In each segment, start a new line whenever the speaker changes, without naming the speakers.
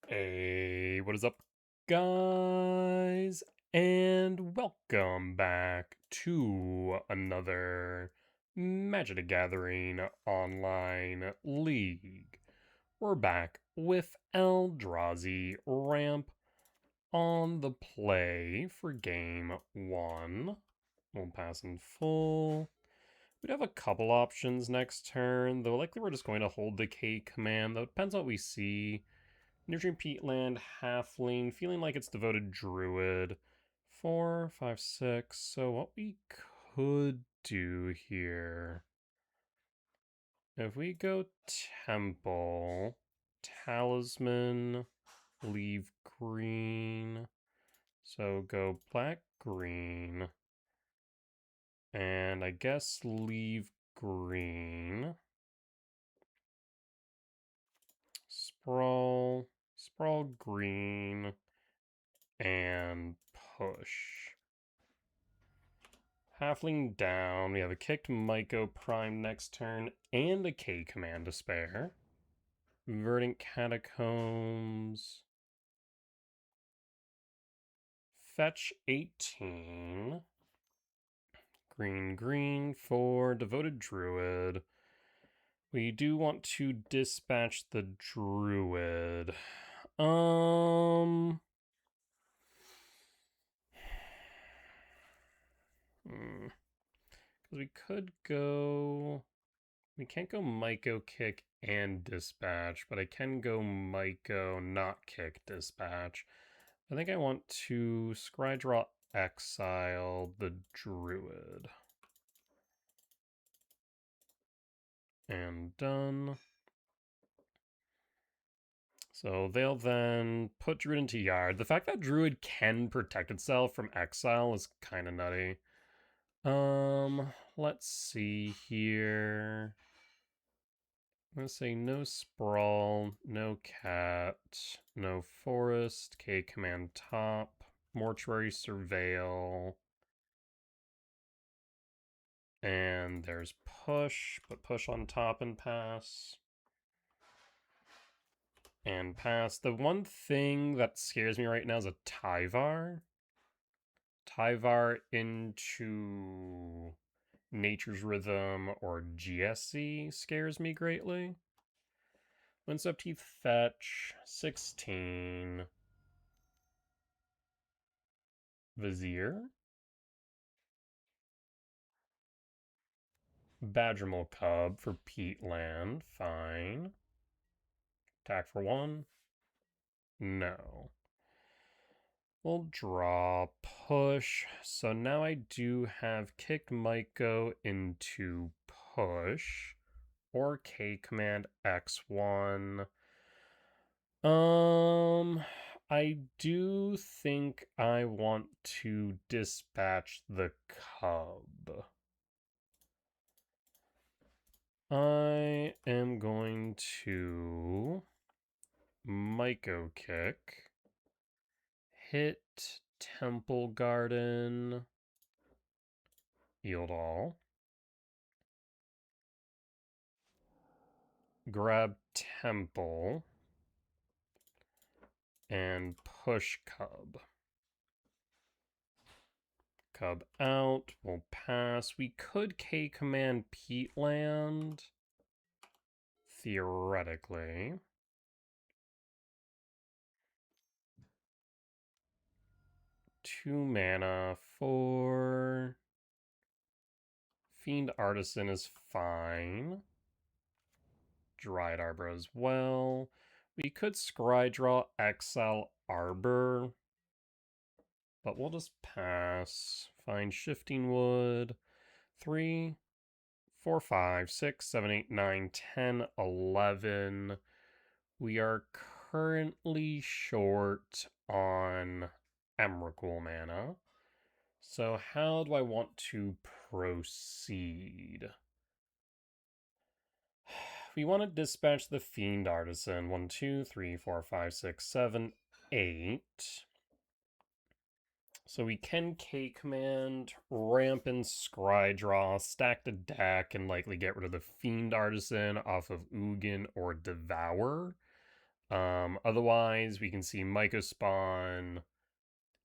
Hey, what is up, guys? And welcome back to another Magic the Gathering online league. We're back with Eldrazi ramp on the play for game one. We'll pass in full. We'd have a couple options next turn, though likely we're just going to hold the K command, though it depends on what we see. Nutrient Peatland, Halfling, feeling like it's Devoted Druid. 4, 5, 6. So what we could do here, if we go Temple, Talisman, leave green. So go black, green. And I guess leave green. Sprawl green, and push. Halfling down. We have a kicked Myco Prime next turn and a K command to spare. Verdant Catacombs. Fetch 18. Green for Devoted Druid. We do want to dispatch the Druid. Because we could go... We can't go Myco kick and dispatch, but I can go Myco not kick dispatch. I think I want to scry draw exile the Druid. And done. So they'll then put Druid into Yard. The fact that Druid can protect itself from exile is kind of nutty. Let's see here. I'm going to say no Sprawl, no Cat, no Forest, K command top, Mortuary Surveil, and there's Push, put Push on top and pass. And pass. The one thing that scares me right now is a Tyvar. Tyvar into Nature's Rhythm or GSC scares me greatly. Windswept Heath fetch 16. Vizier. Badgermole Cub for Peatland. Fine. Attack for 1. No. We'll draw push. So now I do have kicked Myco into push. Or K command X1. I do think I want to dispatch the cub. I am going to Myco kick, hit Temple Garden, yield all, grab Temple, and push Cub. Cub out, we'll pass. We could K command Peatland, theoretically. Two mana for Fiend Artisan is fine. Dried Arbor as well. We could scry draw exile Arbor, but we'll just pass. Find Shifting Wood. 3, 4, 5, 6, 7, 8, 9, 10, 11. We are currently short on Emrakul mana. So how do I want to proceed? We want to dispatch the Fiend Artisan. 1, 2, 3, 4, 5, 6, 7, 8. So we can K command, ramp and scry draw, stack the deck, and likely get rid of the Fiend Artisan off of Ugin or Devour. Otherwise, we can see Mycospawn,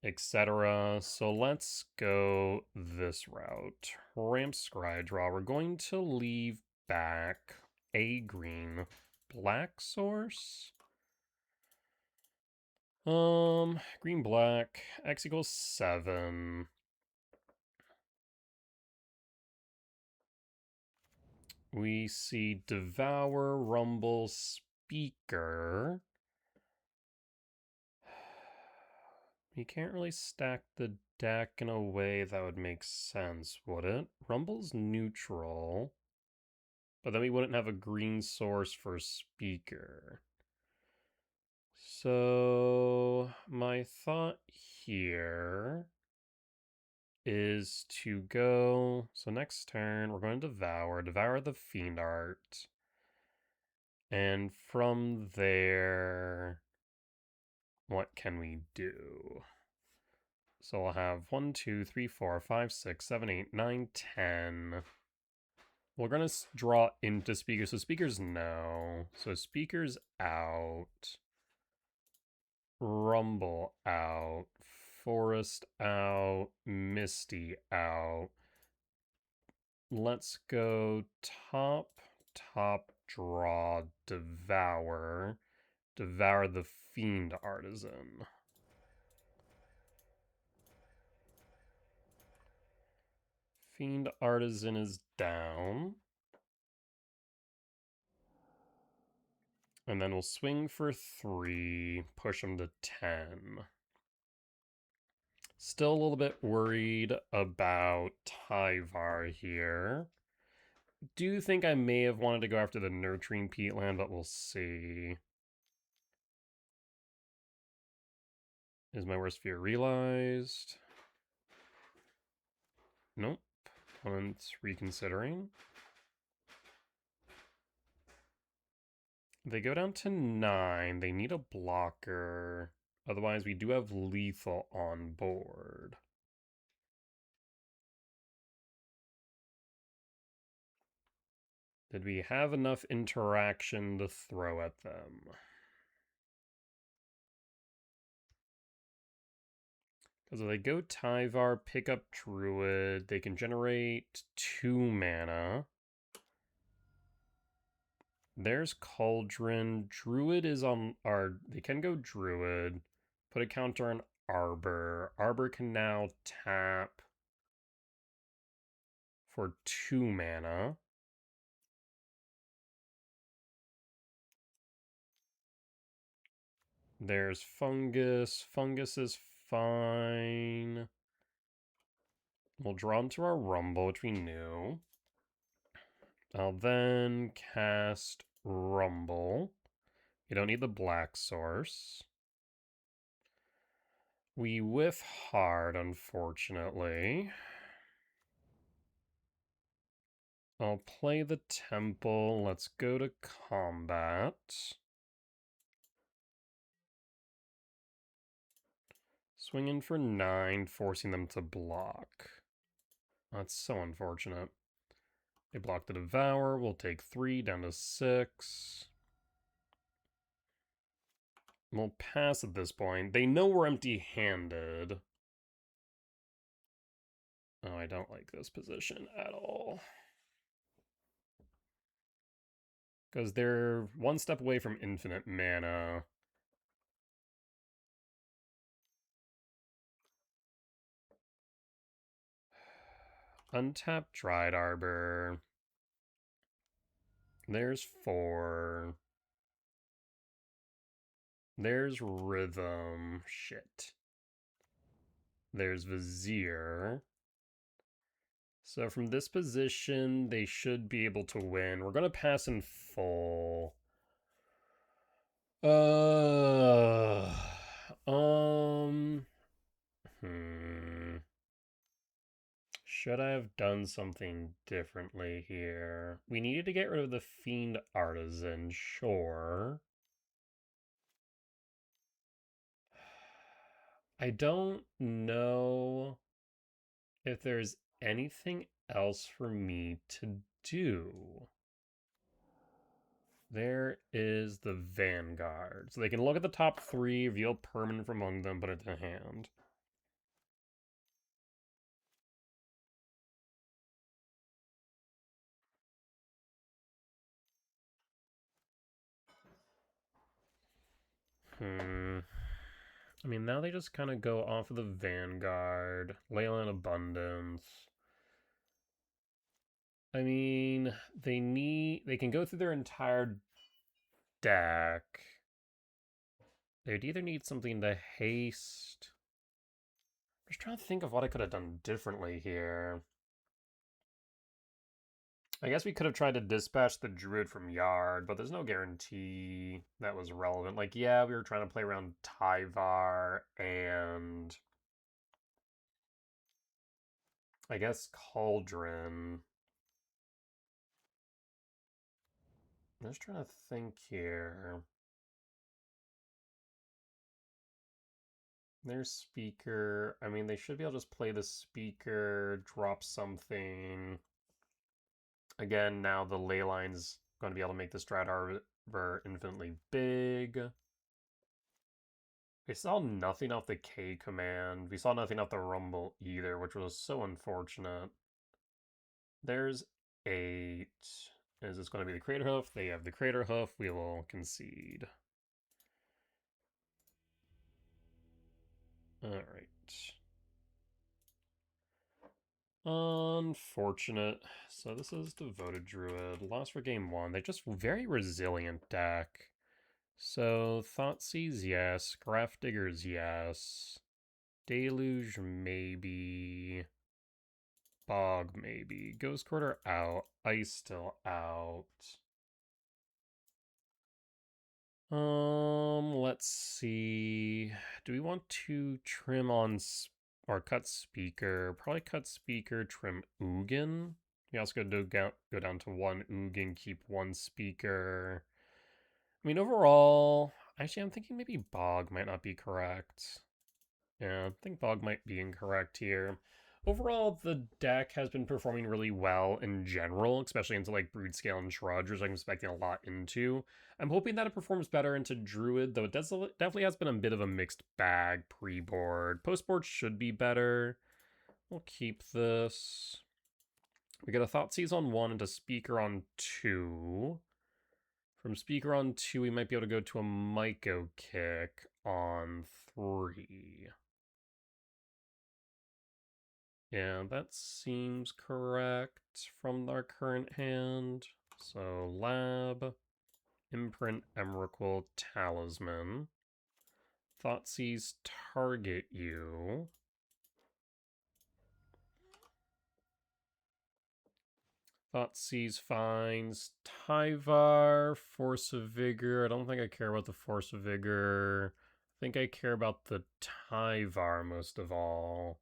etc. So let's go this route. Ramp Scry Draw. We're going to leave back a green black source. Green black, X equals 7. We see Devour, Rumble, Speaker. You can't really stack the deck in a way that would make sense, would it? Rumble's neutral, but then we wouldn't have a green source for Speaker. So my thought here is to go, so next turn we're going to devour the Fiend Art, and from there, what can we do? So we'll have 1, 2, 3, 4, 5, 6, 7, 8, 9, 10. We're gonna draw into Speaker, so Speaker's no. So Speaker's out. Rumble out. Forest out. Misty out. Let's go top, draw, devour. Devour the Fiend Artisan. Fiend Artisan is down. And then we'll swing for 3, push him to 10. Still a little bit worried about Tyvar here. Do think I may have wanted to go after the Nurturing Peatland, but we'll see. Is my worst fear realized? Nope. Opponent's reconsidering. They go down to 9. They need a blocker. Otherwise, we do have lethal on board. Did we have enough interaction to throw at them? Because if they go Tyvar, pick up Druid, they can generate 2 mana. There's Cauldron. Druid is on our... They can go Druid. Put a counter on Arbor. Arbor can now tap for 2 mana. There's Fungus. Fungus is fine. We'll draw into our Rumble, which we knew. I'll then cast Rumble. You don't need the black source. We whiff hard, unfortunately. I'll play the temple. Let's go to combat. Swing in for 9, forcing them to block. That's so unfortunate. They block the Devour. We'll take 3 down to 6. We'll pass at this point. They know we're empty-handed. Oh, I don't like this position at all. Because they're one step away from infinite mana. Untap Dried Arbor. There's 4. There's Rhythm. Shit. There's Vizier. So from this position, they should be able to win. We're going to pass in full. Should I have done something differently here? We needed to get rid of the Fiend Artisan, sure. I don't know if there's anything else for me to do. There is the Vanguard. So they can look at the top 3, reveal permanent from among them, put it to hand. I mean, now they just kind of go off of the Vanguard, Leyland Abundance. I mean, they can go through their entire deck. They'd either need something to haste. I'm just trying to think of what I could have done differently here. I guess we could have tried to dispatch the Druid from Yard, but there's no guarantee that was relevant. Like, yeah, we were trying to play around Tyvar and I guess Cauldron. I'm just trying to think here. Their speaker. I mean, they should be able to just play the speaker, drop something. Again, now the ley line's going to be able to make the Strat Arbor infinitely big. We saw nothing off the K command. We saw nothing off the Rumble either, which was so unfortunate. There's 8. Is this going to be the Crater Hoof? They have the Crater Hoof. We will concede. Alright. Unfortunate. So this is Devoted Druid. Lost for game 1. They're just very resilient deck. So Thoughtseize, yes. Graph Diggers, yes. Deluge, maybe. Bog, maybe. Ghost Quarter out. Ice still out. Let's see. Do we want to trim on or cut speaker? Probably cut speaker, trim Ugin. We also go down to 1 Ugin, keep 1 speaker. I mean, overall, actually, I'm thinking maybe Bog might not be correct. Yeah, I think Bog might be incorrect here. Overall, the deck has been performing really well in general, especially into like Brood Scale and Trudge, which I'm expecting a lot into. I'm hoping that it performs better into Druid, though it definitely has been a bit of a mixed bag pre-board. Post-board should be better. We'll keep this. We get a Thoughtseize on 1 into Speaker on 2. From Speaker on 2, we might be able to go to a Myco Kick on 3. Yeah, that seems correct from our current hand. So, Lab, Imprint, Emrakul, Talisman. Thoughtseize, target you. Thoughtseize finds Tyvar, Force of Vigor. I don't think I care about the Force of Vigor. I think I care about the Tyvar most of all.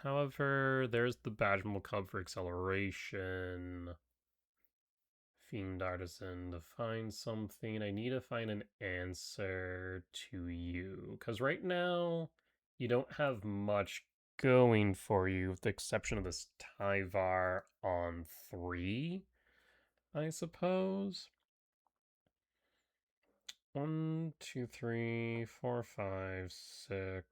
However, there's the Badgemal Cub for acceleration. Fiend Artisan to find something. I need to find an answer to you. Because right now, you don't have much going for you, with the exception of this Tyvar on 3, I suppose. 1, 2, 3, 4, 5, 6.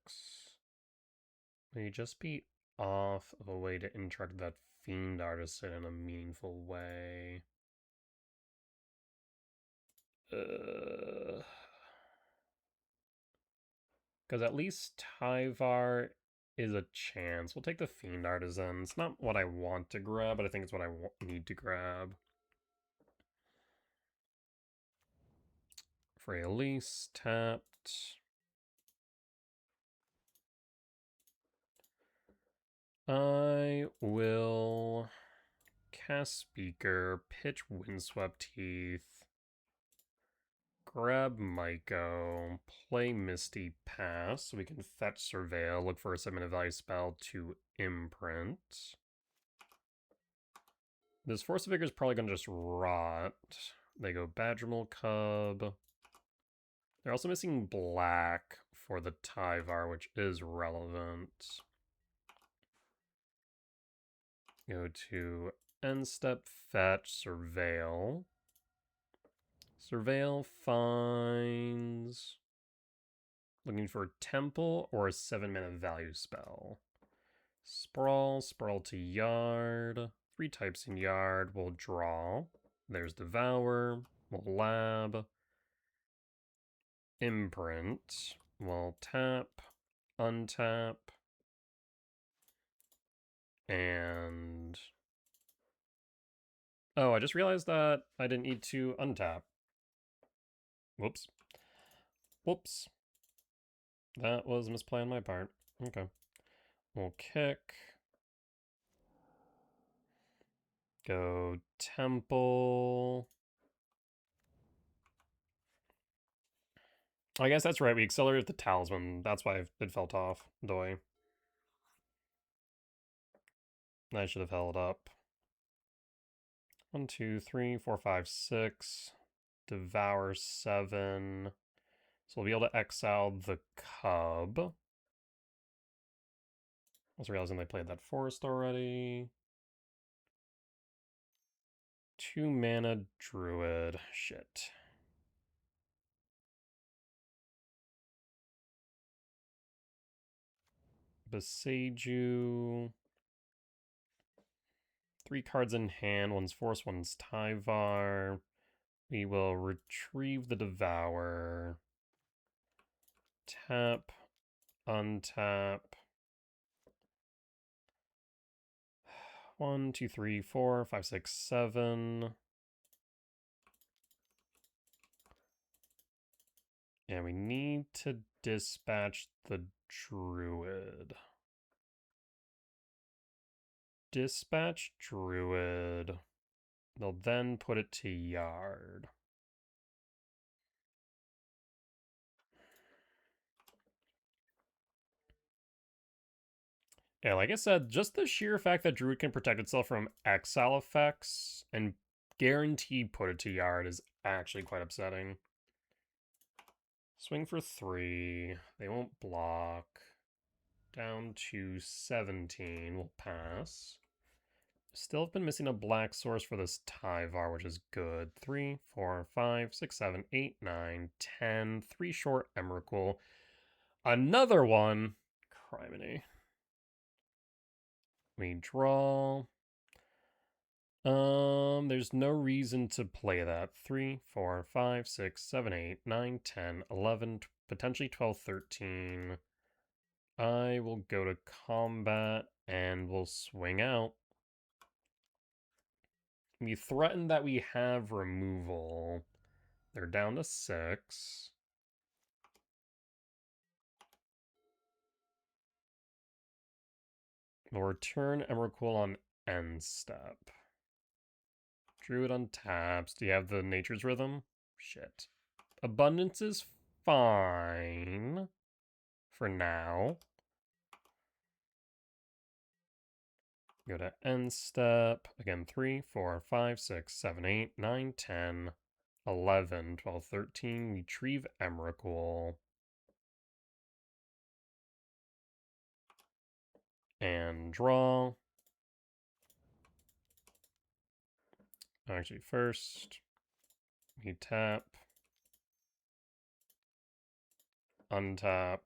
May just be off of a way to interact that Fiend Artisan in a meaningful way. Because at least Tyvar is a chance. We'll take the Fiend Artisan. It's not what I want to grab, but I think it's what I need to grab. Freyalise tapped. I will cast Speaker, pitch Windswept Teeth, grab Myco, play Misty Pass, so we can fetch Surveil, look for a 7 value spell to imprint. This Force of Vigor is probably going to just rot. They go Badgermal Cub. They're also missing black for the Tyvar, which is relevant. Go to end step fetch, surveil. Surveil finds... looking for a temple or a 7-mana value spell. Sprawl, sprawl to yard. 3 types in yard. We'll draw. There's Devour. We'll lab. Imprint. We'll tap. Untap. And... oh, I just realized that I didn't need to untap. Whoops. Whoops. That was a misplay on my part. Okay. We'll kick. Go temple. I guess that's right. We accelerated the talisman. That's why it felt off. Doy. I should have held up. 1, 2, 3, 4, 5, 6. Devour 7. So we'll be able to exile the cub. I was realizing they played that forest already. 2 mana druid. Shit. Beseiju. 3 cards in hand. One's Force, one's Tyvar. We will retrieve the Devour. Tap. Untap. 1, 2, 3, 4, 5, 6, 7. Yeah, we need to dispatch the Druid. Dispatch Druid. They'll then put it to yard. Yeah, like I said, just the sheer fact that Druid can protect itself from exile effects and guaranteed put it to yard is actually quite upsetting. Swing for 3. They won't block. Down to 17. We'll pass. Still have been missing a black source for this Tyvar, which is good. 3, 4, 5, 6, 7, 8, 9, 10. 3 short Emrakul. Another one. Criminy. We draw. There's no reason to play that. 3, 4, 5, 6, 7, 8, 9, 10, 11, potentially 12, 13. I will go to combat and we'll swing out. We threaten that we have removal. They're down to 6. We'll return Emrakul on end step. Druid untaps. Do you have the Nature's Rhythm? Shit. Abundance is fine for now. Go to end step. Again, 3, 4, 5, 6, 7, 8, 9, 10, 11, 12, 13. Retrieve Emrakul. And draw. Actually, first, we tap. Untap.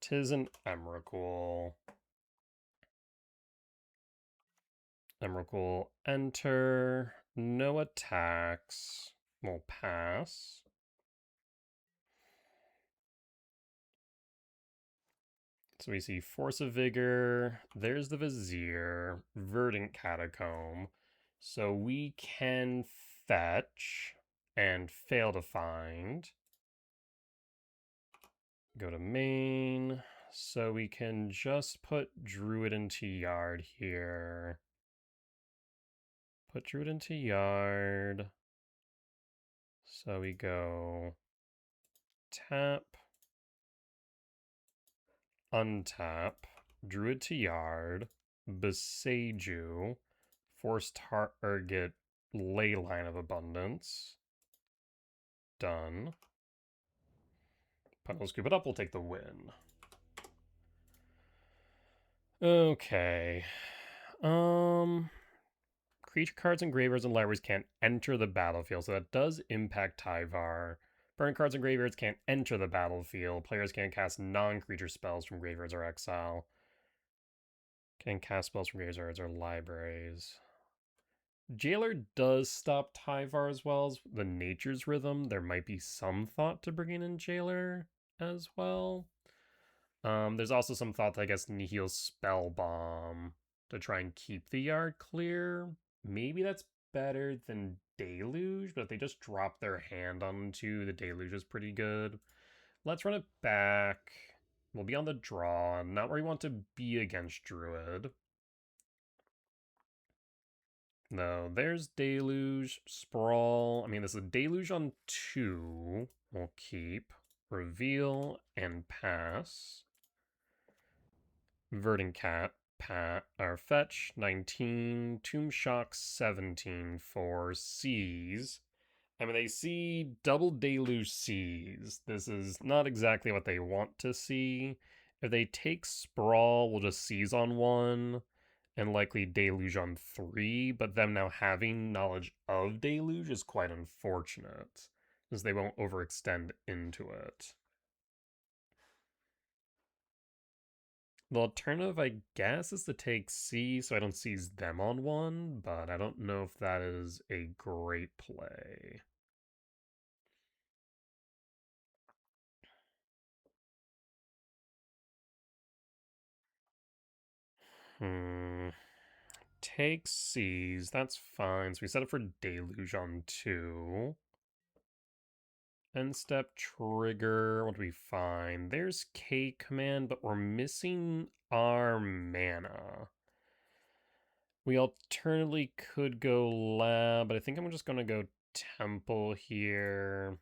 Tis an Emrakul. Emrakul, enter. No attacks. We'll pass. So we see Force of Vigor. There's the Vizier. Verdant Catacomb. So we can fetch and fail to find. Go to main. So we can just put Druid into yard here. Put Druid into yard. So we go tap, untap, Druid to yard, Beseiju, force target Leyline of Abundance. done. We'll scoop it up, we'll take the win. Okay. Creature cards and graveyards and libraries can't enter the battlefield, so that does impact Tyvar. Burn cards and graveyards can't enter the battlefield. Players can't cast non-creature spells from graveyards or exile. Can't cast spells from graveyards or libraries. Jailer does stop Tyvar as well as the Nature's Rhythm. There might be some thought to bringing in Jailer as well. There's also some thought to, I guess, Nihil Spellbomb to try and keep the yard clear. Maybe that's better than Deluge, but if they just drop their hand onto the Deluge is pretty good. Let's run it back. We'll be on the draw, not where we want to be against Druid. No, there's Deluge, Sprawl. I mean, this is a Deluge on 2. We'll keep. Reveal and pass. Verdant Cat, or Fetch, 19. Tomb Shock, 17 for Seize. I mean, they see double Deluge Seize. This is not exactly what they want to see. If they take Sprawl, we'll just Seize on 1 and likely Deluge on 3, but them now having knowledge of Deluge is quite unfortunate, since they won't overextend into it. The alternative, I guess, is to take C so I don't seize them on 1, but I don't know if that is a great play. Take C's, that's fine. So we set it for Deluge on 2. End step trigger, what do we find? There's K command, but we're missing our mana. We alternatively could go lab, but I think I'm just gonna go temple here.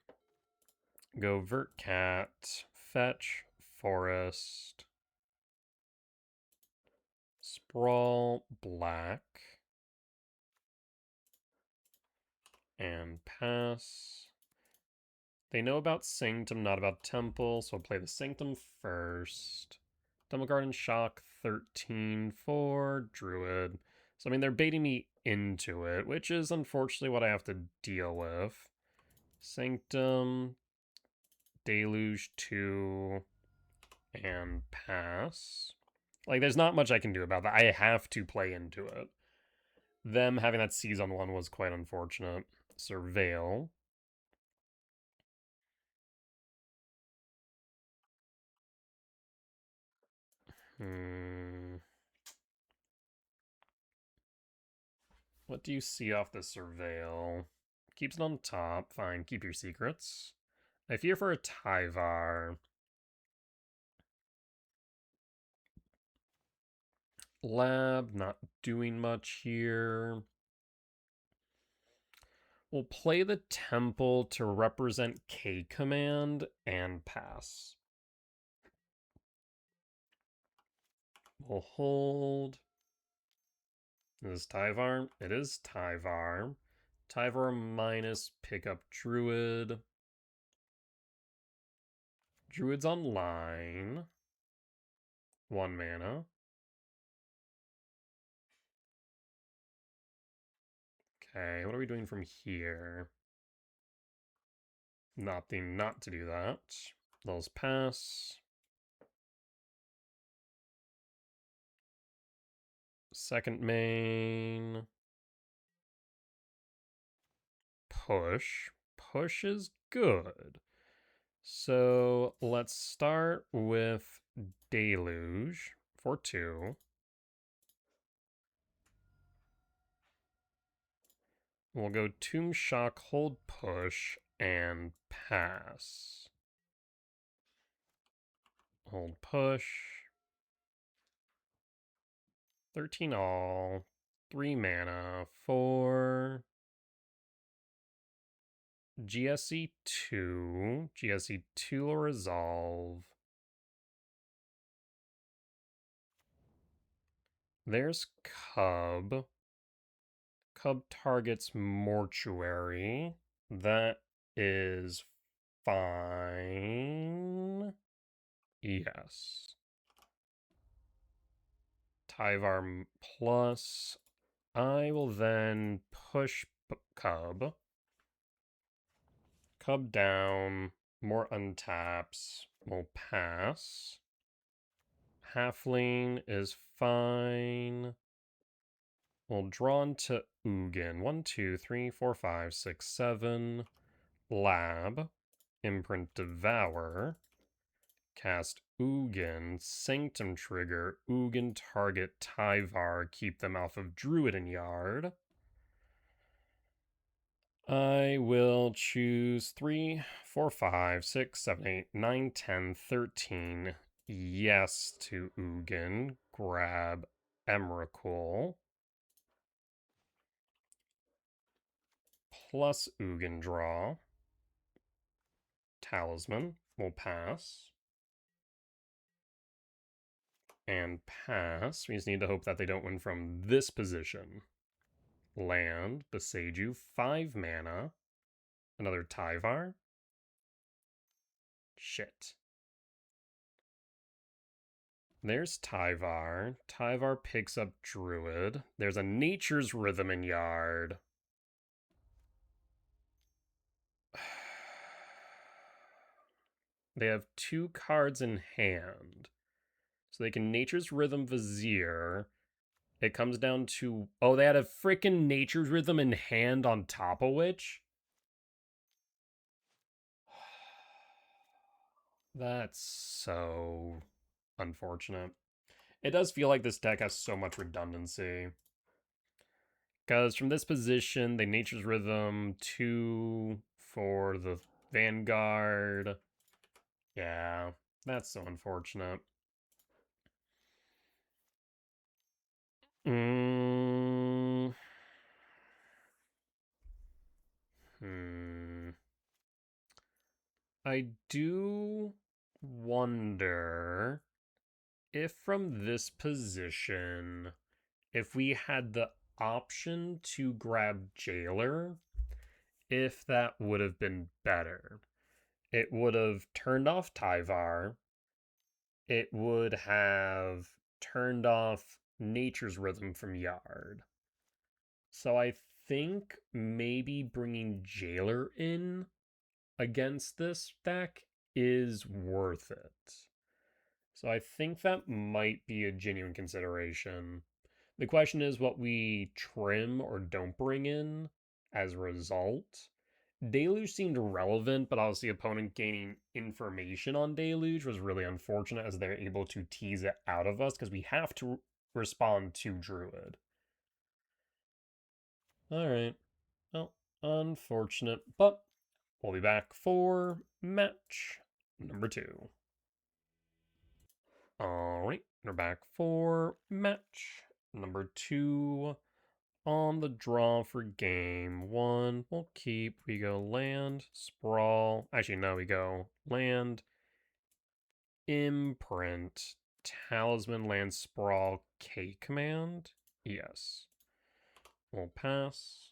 Go Vert Cat, Fetch, Forest, Sprawl, Black, and pass. They know about Sanctum, not about Temple, so I'll play the Sanctum first. Temple Garden Shock, 13 for Druid. So, I mean, they're baiting me into it, which is unfortunately what I have to deal with. Sanctum, Deluge 2, and pass. Like, there's not much I can do about that. I have to play into it. Them having that seize on 1 was quite unfortunate. Surveil. What do you see off the Surveil? Keeps it on top. Fine, keep your secrets. I fear for a Tyvar. Lab, not doing much here. We'll play the Temple to represent K command and pass. We'll hold. Is this Tyvar? It is Tyvar. Tyvar minus pickup Druid. Druid's online. 1 mana. Okay, what are we doing from here? Opting not to do that. Those pass. Second main. Push. Push is good. So let's start with Deluge for 2. We'll go Tomb Shock, hold push, and pass. Hold push. 13 all. 3 mana for GSE 2. GSE 2 will resolve. There's Cub. Cub targets Mortuary. That is fine. Yes. Tyvar plus. I will then push Cub. Cub down. More untaps. We'll pass. Halfling is fine. We'll draw into Ugin. 1, 2, 3, 4, 5, 6, 7. Lab. Imprint Devour. Cast Ugin. Sanctum trigger. Ugin target Tyvar. Keep them off of Druid and Yard. I will choose 3, 4, 5, 6, 7, 8, 9, 10, 13. Yes to Ugin. Grab Emrakul. Plus Ugin draw. Talisman will pass. And pass. We just need to hope that they don't win from this position. Land, Beseiju, 5 mana. Another Tyvar. Shit. There's Tyvar. Tyvar picks up Druid. There's a Nature's Rhythm in Yard. They have 2 cards in hand. So they can Nature's Rhythm Vizier. It comes down to... Oh, they had a freaking Nature's Rhythm in hand on top of which? That's so unfortunate. It does feel like this deck has so much redundancy. Because from this position, they Nature's Rhythm 2 for the Vanguard. Yeah, that's so unfortunate. I do wonder if from this position, if we had the option to grab Jailer, if that would have been better. It would have turned off Tyvar. It would have turned off Nature's Rhythm from Yard. So I think maybe bringing Jailer in against this deck is worth it. So I think that might be a genuine consideration. The question is what we trim or don't bring in as a result. Deluge seemed relevant, but obviously opponent gaining information on Deluge was really unfortunate as they're able to tease it out of us because we have to respond to Druid. Alright. Well, unfortunate, but we'll be back for match number 2. Alright, we're back for match number 2 on the draw for game 1. We'll keep, we go land, sprawl. Actually, no, we go land, imprint, talisman, land, sprawl, K command. Yes. We'll pass.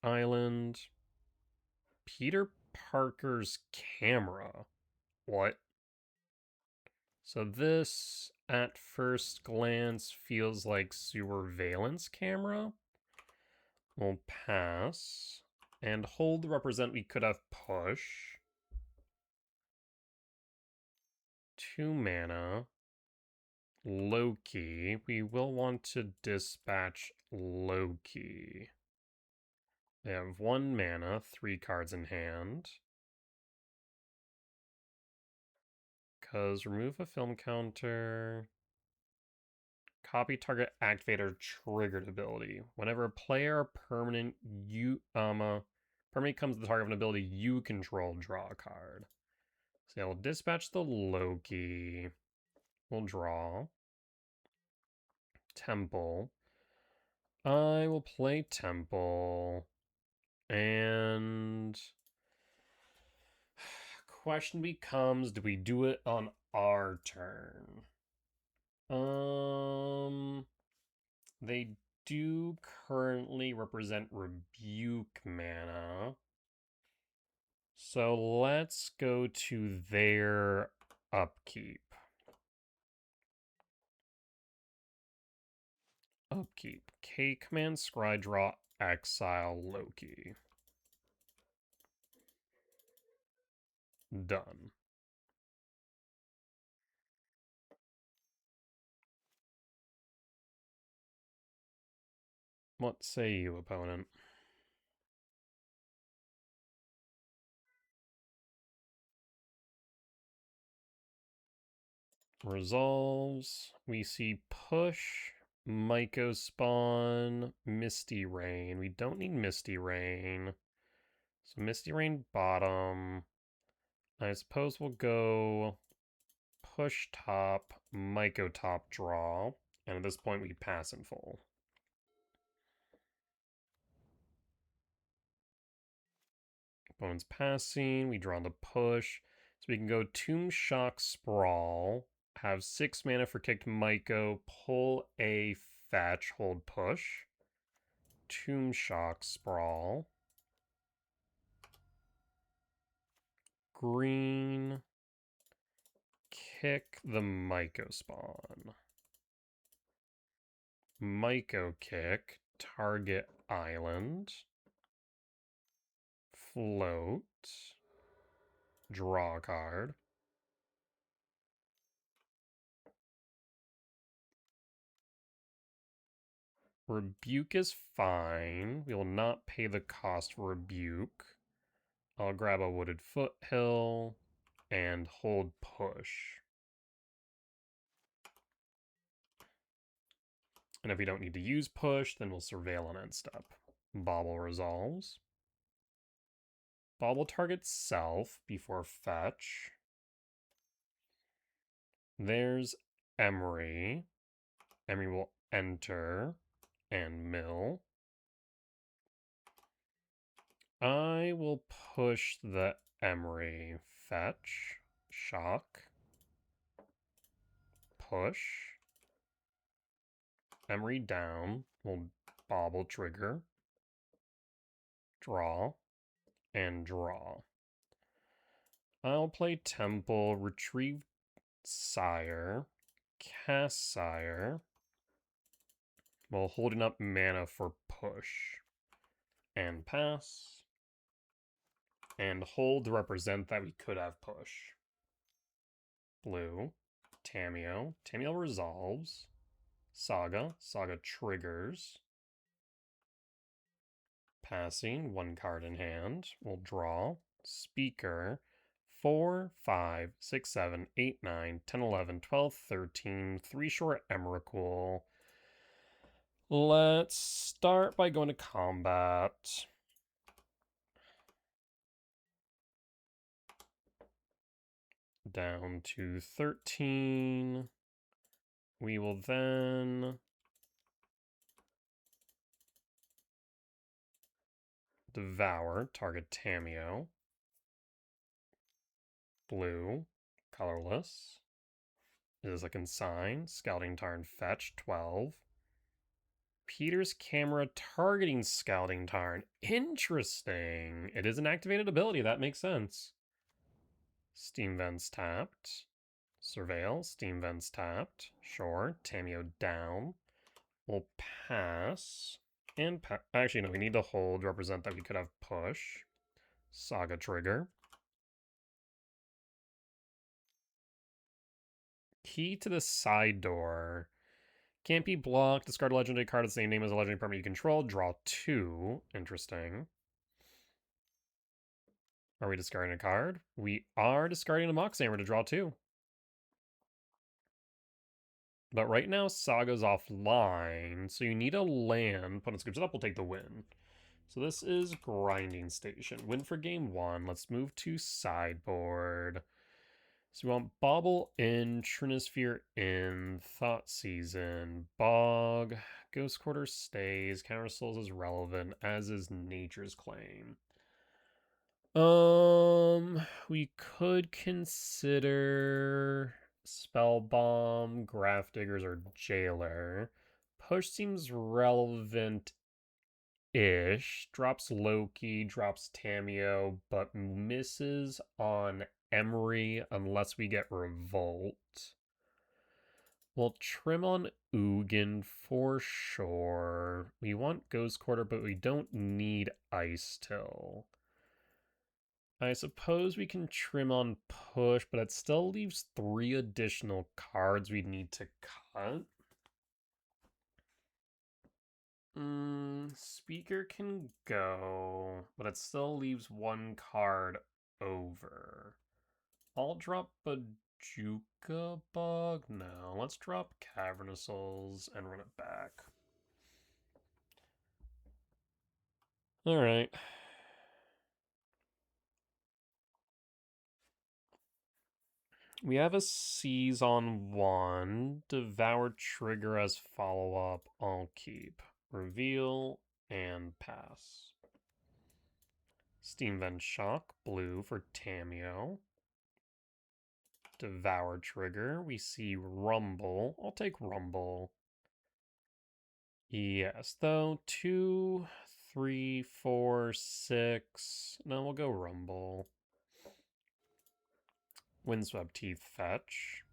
Island. Peter Parker's camera. What? So this, at first glance, feels like surveillance camera. We'll pass. And hold represent we could have push. 2 mana. Loki. We will want to dispatch Loki. They have 1 mana, 3 cards in hand. Because remove a film counter. Copy target activator triggered ability. Whenever a player or permanent permanent comes to the target of an ability you control, draw a card. So yeah, we'll dispatch the Loki. We'll draw. Temple. I will play Temple. And question becomes, do we do it on our turn? They do currently represent Rebuke mana. So let's go to their upkeep. Upkeep. K command, scry draw, exile Loki. Done. What say you, opponent? Resolves. We see push, Myco spawn, Misty Rain. We don't need Misty Rain. So Misty Rain bottom. I suppose we'll go push top, Myco top draw. And at this point we pass in full. Opponent's passing, we draw the push. So we can go Tomb Shock Sprawl, have 6 mana for kicked Myco, pull a fetch, hold push. Tomb Shock Sprawl. Green. Kick the Myco spawn. Myco kick. Target island. Float. Draw a card. Rebuke is fine. We will not pay the cost for Rebuke. I'll grab a Wooded Foothill and hold push. And if we don't need to use push, then we'll Surveil on end step. Bauble resolves. Bauble targets self before fetch. There's Emery. Emery will enter and mill. I will push the Emery. Fetch. Shock. Push. Emery down. We'll bauble trigger. Draw. And draw. I'll play Temple. Retrieve Sire. Cast Sire. While holding up mana for push. And pass. And hold to represent that we could have push. Blue. Tamiyo. Tamiyo resolves. Saga. Saga triggers. Passing. 1 card in hand. We'll draw. Speaker. 4, 5, 6, 7, 8, 9, 10, 11, 12, 13. 3 short Emrakul. Let's start by going to combat. Down to 13. We will then devour, target Tamiyo. Blue, colorless. Is a consign, Scouting Tarn fetch, 12. Peter's camera targeting Scouting Tarn. Interesting. It is an activated ability, that makes sense. Steam Vents tapped. Surveil, Steam Vents tapped. Sure, Tamiyo down. We'll pass. And actually, no, we need to hold to represent that we could have push. Saga trigger. Key to the side door. Can't be blocked. Discard a legendary card of the same name as a legendary permanent you control. Draw 2. Interesting. Are we discarding a card? We are discarding a Moxhammer to draw 2. But right now, Saga's offline, so you need a land. Opponent scoops it up, we'll take the win. So this is Grinding Station. Win for game 1. Let's move to sideboard. So we want Bauble in, Trinisphere in, Thought Season, Bog, Ghost Quarter stays, Counter Souls is relevant, as is Nature's Claim. We could consider Spellbomb, Graph Diggers, or Jailer. Push seems relevant ish. Drops Loki, drops Tameo, but misses on Emery unless we get Revolt. We'll trim on Ugin for sure. We want Ghost Quarter, but we don't need Ice Till. I suppose we can trim on Push, but it still leaves 3 additional cards we'd need to cut. Speaker can go, but it still leaves 1 card over. I'll drop Bajuka Bug. No, let's drop Cavernous Souls and run it back. Alright. We have a Seize on 1. Devour Trigger as follow-up. I'll keep. Reveal and pass. Steam Vent Shock, blue for Tameo. Devour Trigger. We see Rumble. I'll take Rumble. Yes, though. 2, 3, 4, 6. No, we'll go Rumble. Windswept Teeth Fetch.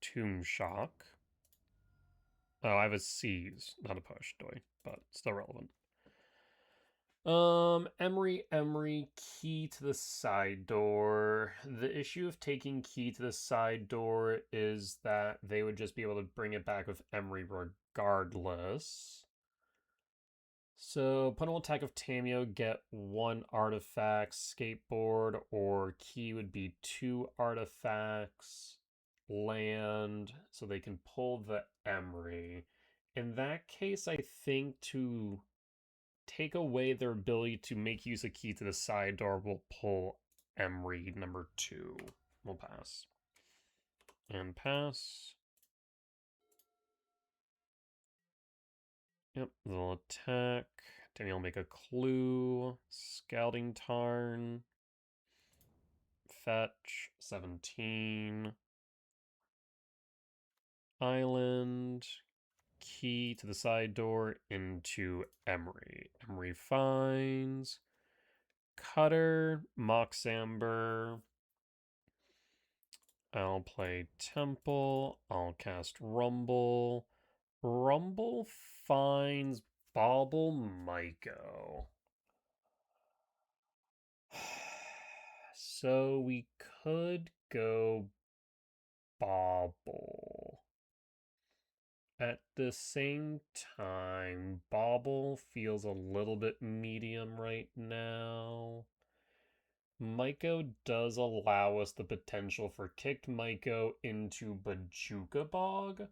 Tomb Shock. Oh, I have a Seize, not a Push, but still relevant. Emery, key to the side door. The issue of taking key to the side door is that they would just be able to bring it back with Emery regardless. So, opponent will attack of Tameo, get 1 artifact, skateboard, or key would be 2 artifacts, land, so they can pull the Emery. In that case, I think to take away their ability to make use of key to the side door will pull Emery number 2. We'll pass. And pass. Yep, they'll attack. Danny will make a clue. Scouting Tarn. Fetch. 17. Island. Key to the side door into Emery. Emery finds. Cutter. Moxamber. I'll play Temple. I'll cast Rumble. Rumble finds Bauble Myco. So we could go Bauble. At the same time, Bauble feels a little bit medium right now. Myco does allow us the potential for kicked Myco into Bajuka Bog.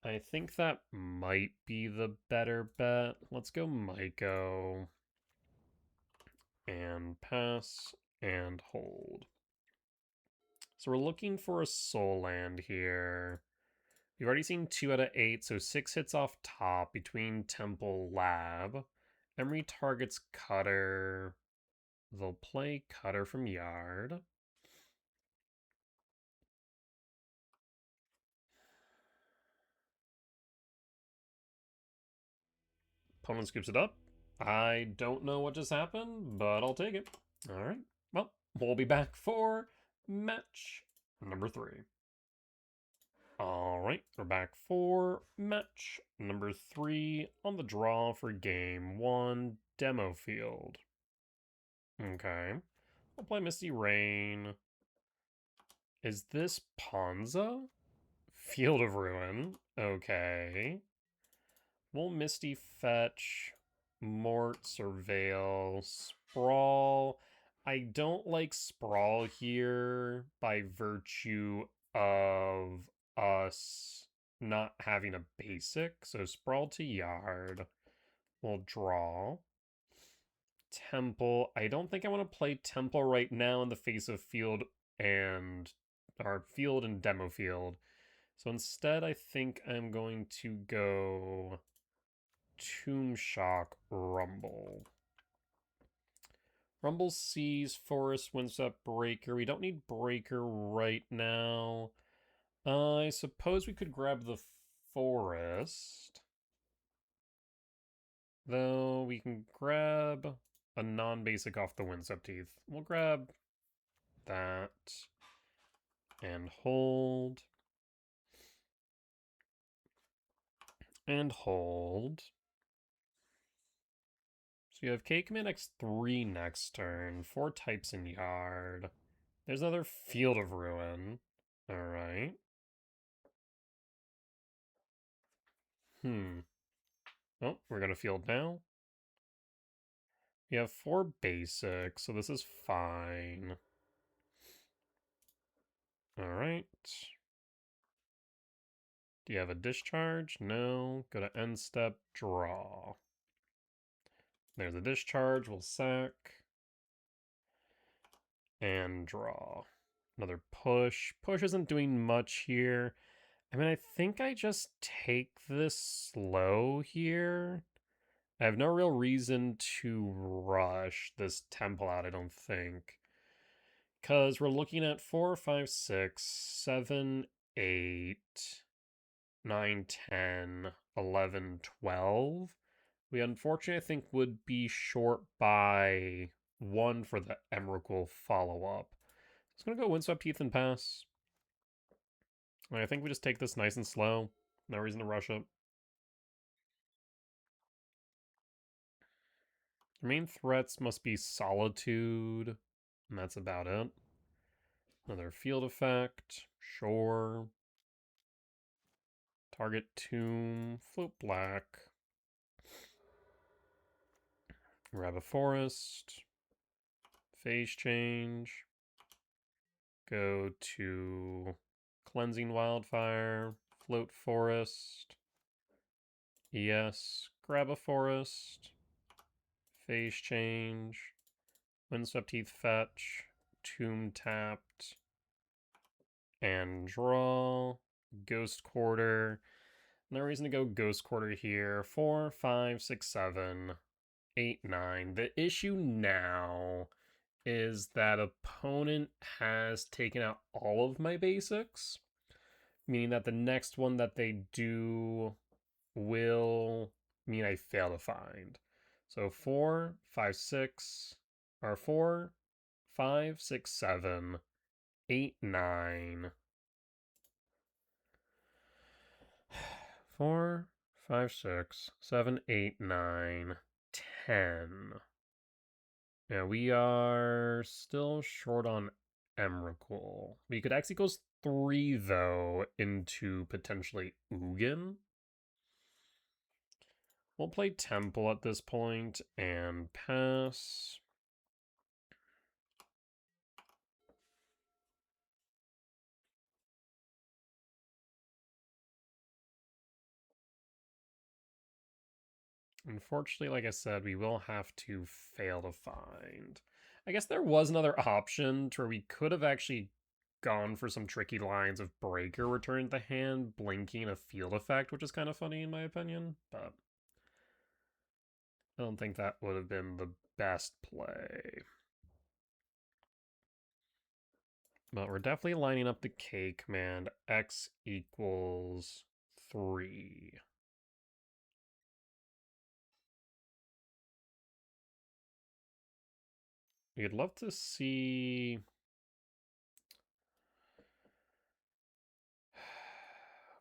I think that might be the better bet. Let's go Myco. And pass and hold. So we're looking for a soul land here. We've already seen 2 out of 8, so 6 hits off top between Temple Lab. Emery targets Cutter. They'll play Cutter from Yard. Opponent scoops it up. I don't know what just happened, but I'll take it. All right. Well, we'll be back for match number 3. All right, we're back for match number 3 on the draw for game 1, Demo Field. Okay, I'll play Misty Rain. Is this Ponza? Field of Ruin. Okay. We'll Misty Fetch, Mort, Surveil, Sprawl. I don't like Sprawl here by virtue of us not having a basic. So Sprawl to Yard. We'll draw. Temple. I don't think I want to play Temple right now in the face of Field and Demo Field. So instead, I think I'm going to go Tomb Shock Rumble. Rumble sees Forest, Windswept, Breaker. We don't need Breaker right now. I suppose we could grab the Forest. Though we can grab a non-basic off the Windswept Heath. We'll grab that and hold. And hold. So you have K command X3 next turn, 4 types in yard. There's another Field of Ruin. Alright. Oh, we're gonna field now. We have 4 basic, so this is fine. Alright. Do you have a discharge? No. Go to end step, draw. There's a discharge, we'll sack. And draw. Another push. Push isn't doing much here. I mean, I think I just take this slow here. I have no real reason to rush this temple out, I don't think. Because we're looking at 4, 5, 6, 7, 8, 9, 10, 11, 12. We unfortunately, I think, would be short by 1 for the Emrakul follow-up. It's going to go Windswept Heath and pass. I think we just take this nice and slow. No reason to rush it. The main threats must be Solitude, and that's about it. Another field effect, sure. Target tomb, float black. Grab a forest. Phase change. Go to Cleansing Wildfire, float forest. Yes, grab a forest. Phase change. Windswept Heath fetch. Tomb tapped. And draw. Ghost Quarter. No reason to go Ghost Quarter here. 4, 5, 6, 7, 8, 9. The issue now is that opponent has taken out all of my basics, meaning that the next one that they do will mean I fail to find. So 4, 5, 6, or 4, 5, 6, 7, 8, 9. 4, 5, 6, 7, 8, 9, 10. Yeah, we are still short on Emrakul. We could actually go 3, though, into potentially Ugin. We'll play Temple at this point and pass. Unfortunately, like I said, we will have to fail to find. I guess there was another option to where we could have actually gone for some tricky lines of Breaker return to the hand, blinking a field effect, which is kind of funny in my opinion, but I don't think that would have been the best play. But we're definitely lining up the K command, X equals 3. We'd love to see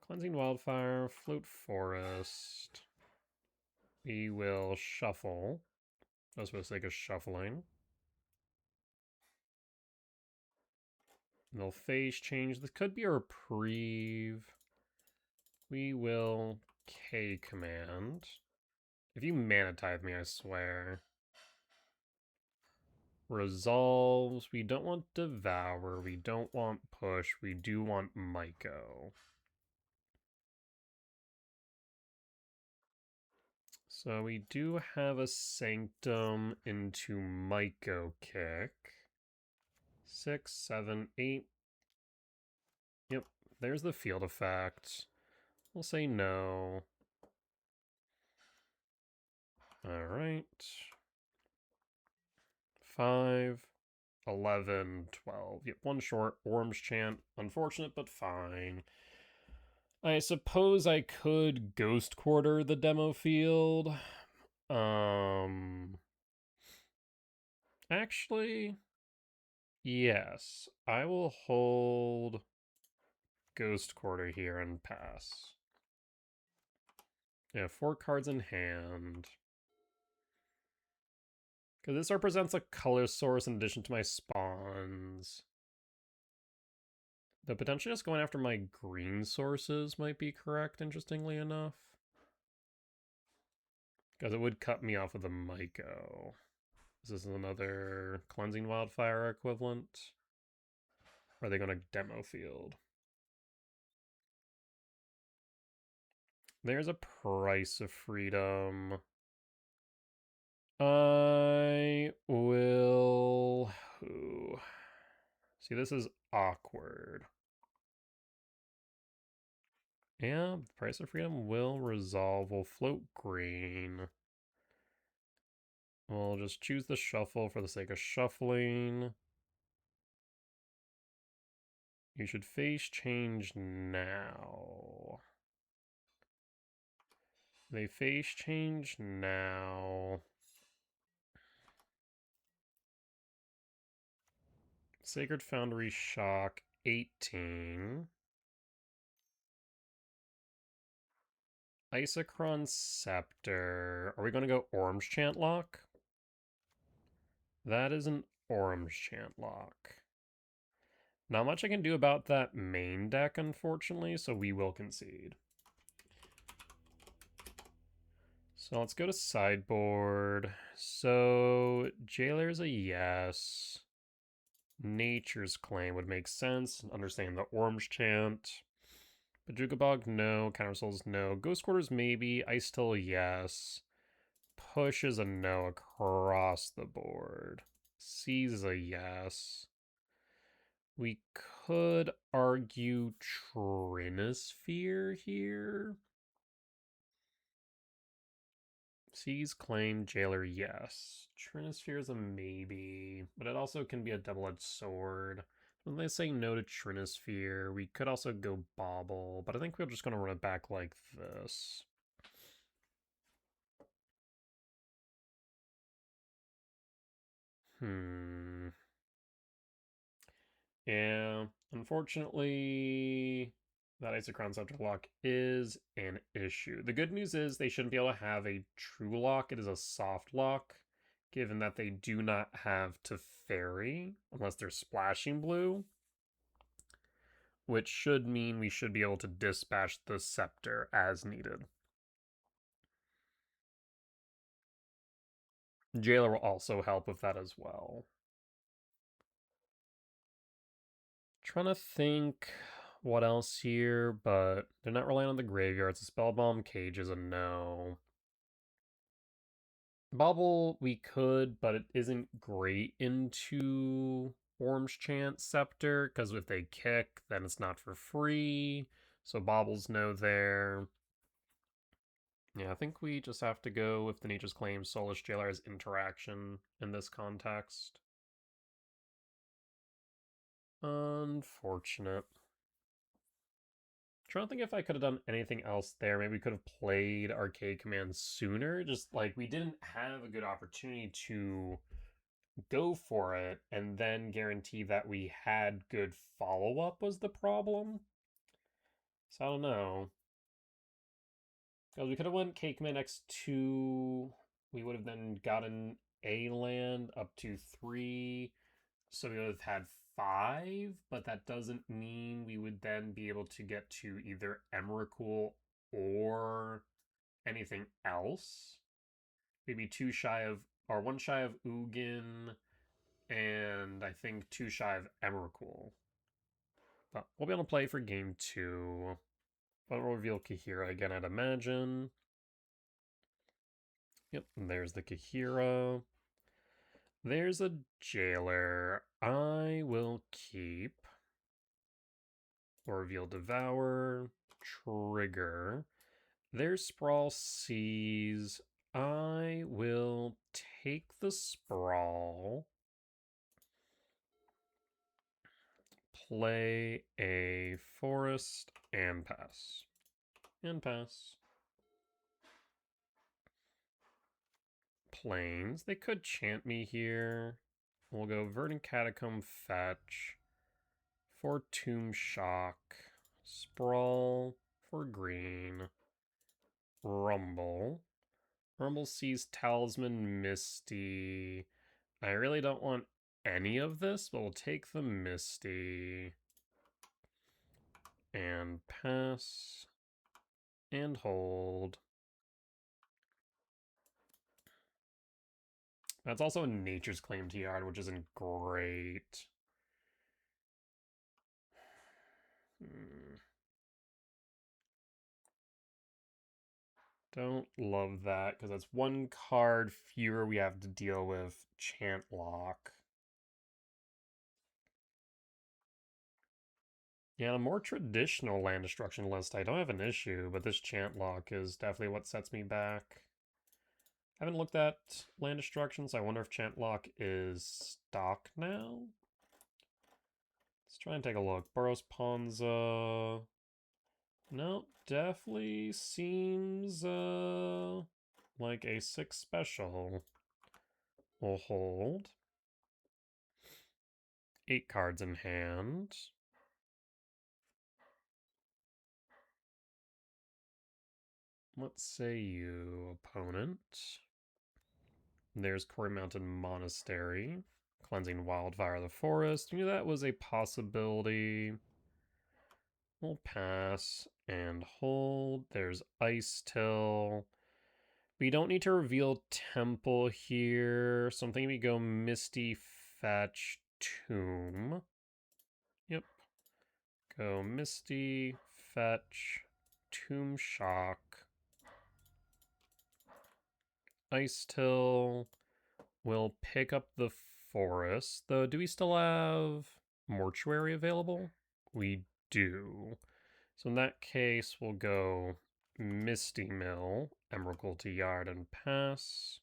Cleansing Wildfire, Float Forest. We will shuffle, just for the sake of shuffling. They'll phase change. This could be a reprieve. We will K command. If you mana tithe me, I swear. Resolves. We don't want Devour. We don't want Push. We do want Myco. So we do have a Sanctum into Myco kick. 6, 7, 8. Yep, there's the field effect. We'll say no. Alright. 5, 11, 12. Yep, 1 short. Worms Chant. Unfortunate, but fine. I suppose I could Ghost Quarter the demo field. Actually, yes. I will hold Ghost Quarter here and pass. Yeah, 4 cards in hand. Because this represents a color source in addition to my spawns. Though potentially just going after my green sources might be correct, interestingly enough. Because it would cut me off with a MTGO. Is this another Cleansing Wildfire equivalent? Or are they going to demo field? There's a Price of Freedom. I will... Ooh. See, this is awkward. Yeah, the Price of Freedom will resolve. We'll float green. We'll just choose the shuffle for the sake of shuffling. You should face change now. They face change now. Sacred Foundry Shock 18. Isochron Scepter. Are we going to go Orange Chant Lock? That is an Orange Chant Lock. Not much I can do about that main deck, unfortunately, so we will concede. So let's go to sideboard. So Jailer's a yes. Nature's Claim would make sense. Understanding the Orange Chant. Paducah Bog, no. Counter Souls, no. Ghost Quarters, maybe. Ice Still, yes. Push is a no across the board. Seize is a yes. We could argue Trinisphere here. Seize, Claim, Jailer, yes. Trinisphere is a maybe, but it also can be a double-edged sword. When they say no to Trinisphere, we could also go Bauble, but I think we're just going to run it back like this. Yeah, unfortunately, that Isochron Scepter lock is an issue. The good news is they shouldn't be able to have a true lock. It is a soft lock, given that they do not have Teferi, unless they're splashing blue, which should mean we should be able to dispatch the Scepter as needed. Jailer will also help with that as well. Trying to think what else here, but they're not relying on the graveyard, so Spellbomb Cage is a no. Bauble, we could, but it isn't great into Orange Chant Scepter, because if they kick, then it's not for free. So Bauble's no there. Yeah, I think we just have to go with the Nature's Claim, Soulless Jailer as interaction in this context. Unfortunate. Trying to think if I could have done anything else there. Maybe we could have played Arcade Command sooner. Just like we didn't have a good opportunity to go for it and then guarantee that we had good follow-up was the problem. So I don't know. Because we could have went Cake Man X2. We would have then gotten a land up to 3. So we would have had 5, but that doesn't mean we would then be able to get to either Emrakul or anything else. Maybe 2 shy of, or 1 shy of Ugin, and I think 2 shy of Emrakul. But we'll be able to play for game 2. But we'll reveal Kahira again, I'd imagine. Yep, there's the Kahira. There's a Jailer. I will keep. Or reveal Devour. Trigger. There's Sprawl Seas. I will take the Sprawl. Play a Forest and pass. And pass. Plains. They could chant me here. We'll go Verdant Catacomb Fetch for Tomb Shock. Sprawl for green. Rumble. Rumble sees Talisman Misty. I really don't want any of this, but we'll take the Misty. And pass. And hold. That's also a Nature's Claim Yard, which isn't great. Don't love that, because that's one card fewer we have to deal with. Chant Lock. Yeah, the more traditional land destruction list, I don't have an issue, but this Chant Lock is definitely what sets me back. I haven't looked at land destruction, so I wonder if Chant Lock is stock now? Let's try and take a look. Boros Ponza. No, definitely seems like a 6 special. We'll hold. 8 cards in hand. What say you, opponent? There's Quarry Mountain Monastery. Cleansing Wildfire of the Forest. Knew that was a possibility. We'll pass and hold. There's Ice Till. We don't need to reveal Temple here, so I'm thinking we go Misty, Fetch, Tomb. Yep. Go Misty, Fetch, Tomb Shock. Ice Till. We'll pick up the Forest. Though, do we still have Mortuary available? We do. So in that case, we'll go Misty Mill, Emerald Yard, and pass.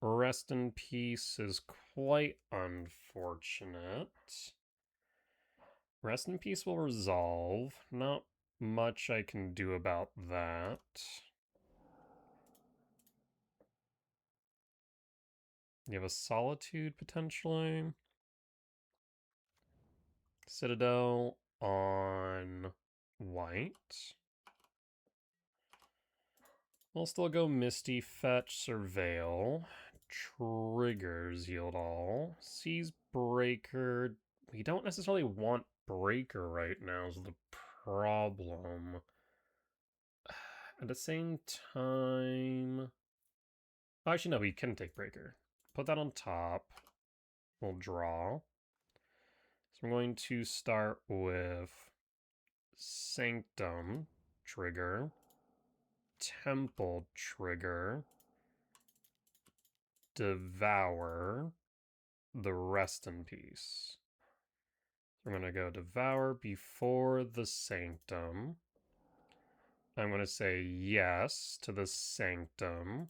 Rest in Peace is quite unfortunate. Rest in Peace will resolve. Not much I can do about that. You have a Solitude, potentially. Citadel on white. We'll still go Misty, Fetch, Surveil. Triggers yield all. Seize Breaker. We don't necessarily want Breaker right now is the problem. At the same time... Actually, no, we can take Breaker. Put that on top. We'll draw. So we're going to start with Sanctum trigger. Temple trigger. Devour. The Rest in Peace. So I'm going to go Devour before the Sanctum. I'm going to say yes to the Sanctum.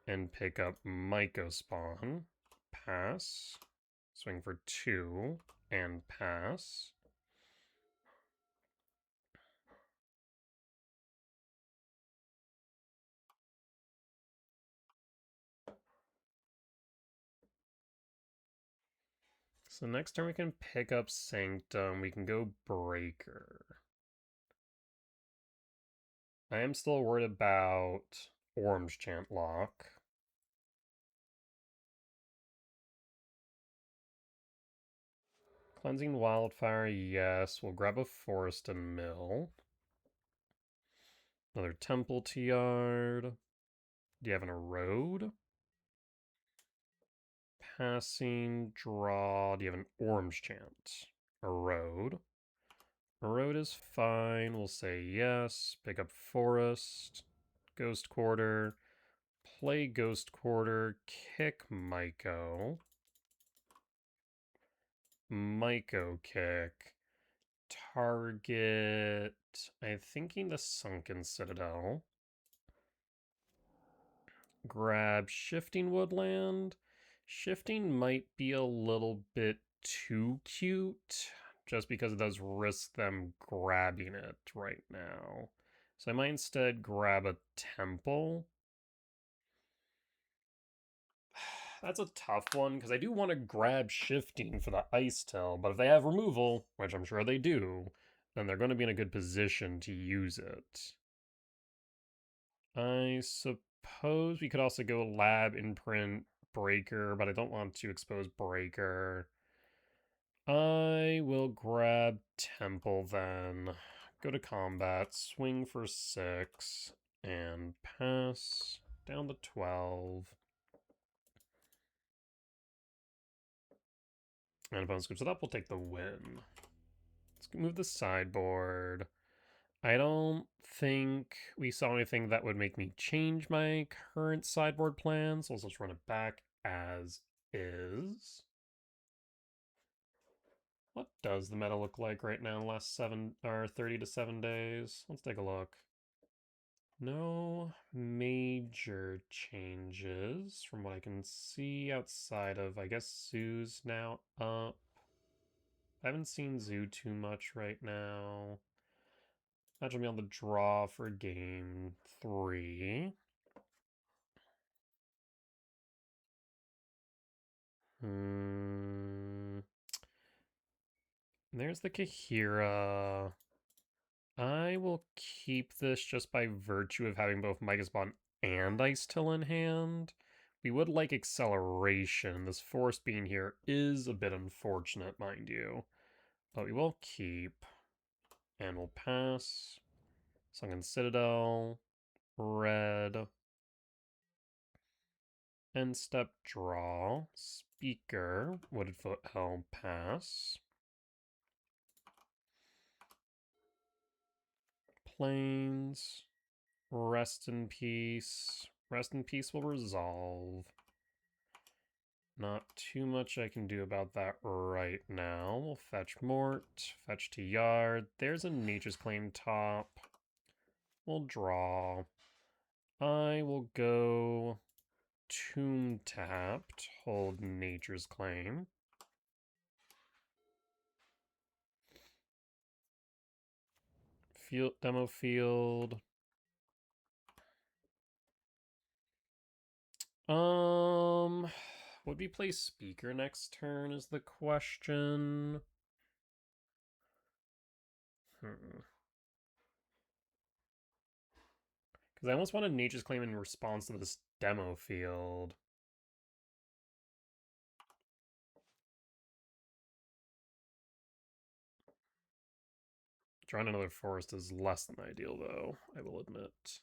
And pick up Mycospawn. Pass. Swing for 2. And pass. So next turn we can pick up Sanctum. We can go Breaker. I am still worried about Orange Chant Lock. Cleansing Wildfire, yes. We'll grab a Forest and Mill. Another Temple Yard. Do you have an Erode? Passing, draw. Do you have an Orange Chant? Erode. Erode is fine. We'll say yes. Pick up Forest. Ghost Quarter. Play Ghost Quarter. Kick Myco. Myco kick. Target. I'm thinking the Sunken Citadel. Grab Shifting Woodland. Shifting might be a little bit too cute. just because it does risk them grabbing it right now. So I might instead grab a temple. That's a tough one, because I do want to grab shifting for the ice tail, but if they have removal, which I'm sure they do, then they're going to be in a good position to use it. I suppose we could also go lab, imprint, breaker, but I don't want to expose breaker. I will grab temple then. Go to combat, swing for 6, and pass down to 12. And opponent scoops it up, we'll take the win. Let's move the sideboard. I don't think we saw anything that would make me change my current sideboard plans. So let's just run it back as is. What does the meta look like right now in the last 30 to 7 days? Let's take a look. No major changes from what I can see outside of, I guess, Zoo's now up. I haven't seen Zoo too much right now. Imagine me on the draw for game 3. There's the Kahira. I will keep this just by virtue of having both Midas Bond and Ice Till in hand. We would like acceleration. This force being here is a bit unfortunate, mind you. But we will keep. And we'll pass. Sunken Citadel. Red. End step draw. Speaker. Wooded Foothill. Pass. Plains. Rest in Peace. Rest in Peace will resolve. Not too much I can do about that right now. We'll fetch Mort. Fetch to Yard. There's a Nature's Claim top. We'll draw. I will go Tomb tapped. Hold Nature's Claim. Demo field. Would we play Speaker next turn is the question. Because I almost wanted Nature's Claim in response to this demo field. Drawing another forest is less than ideal, though, I will admit.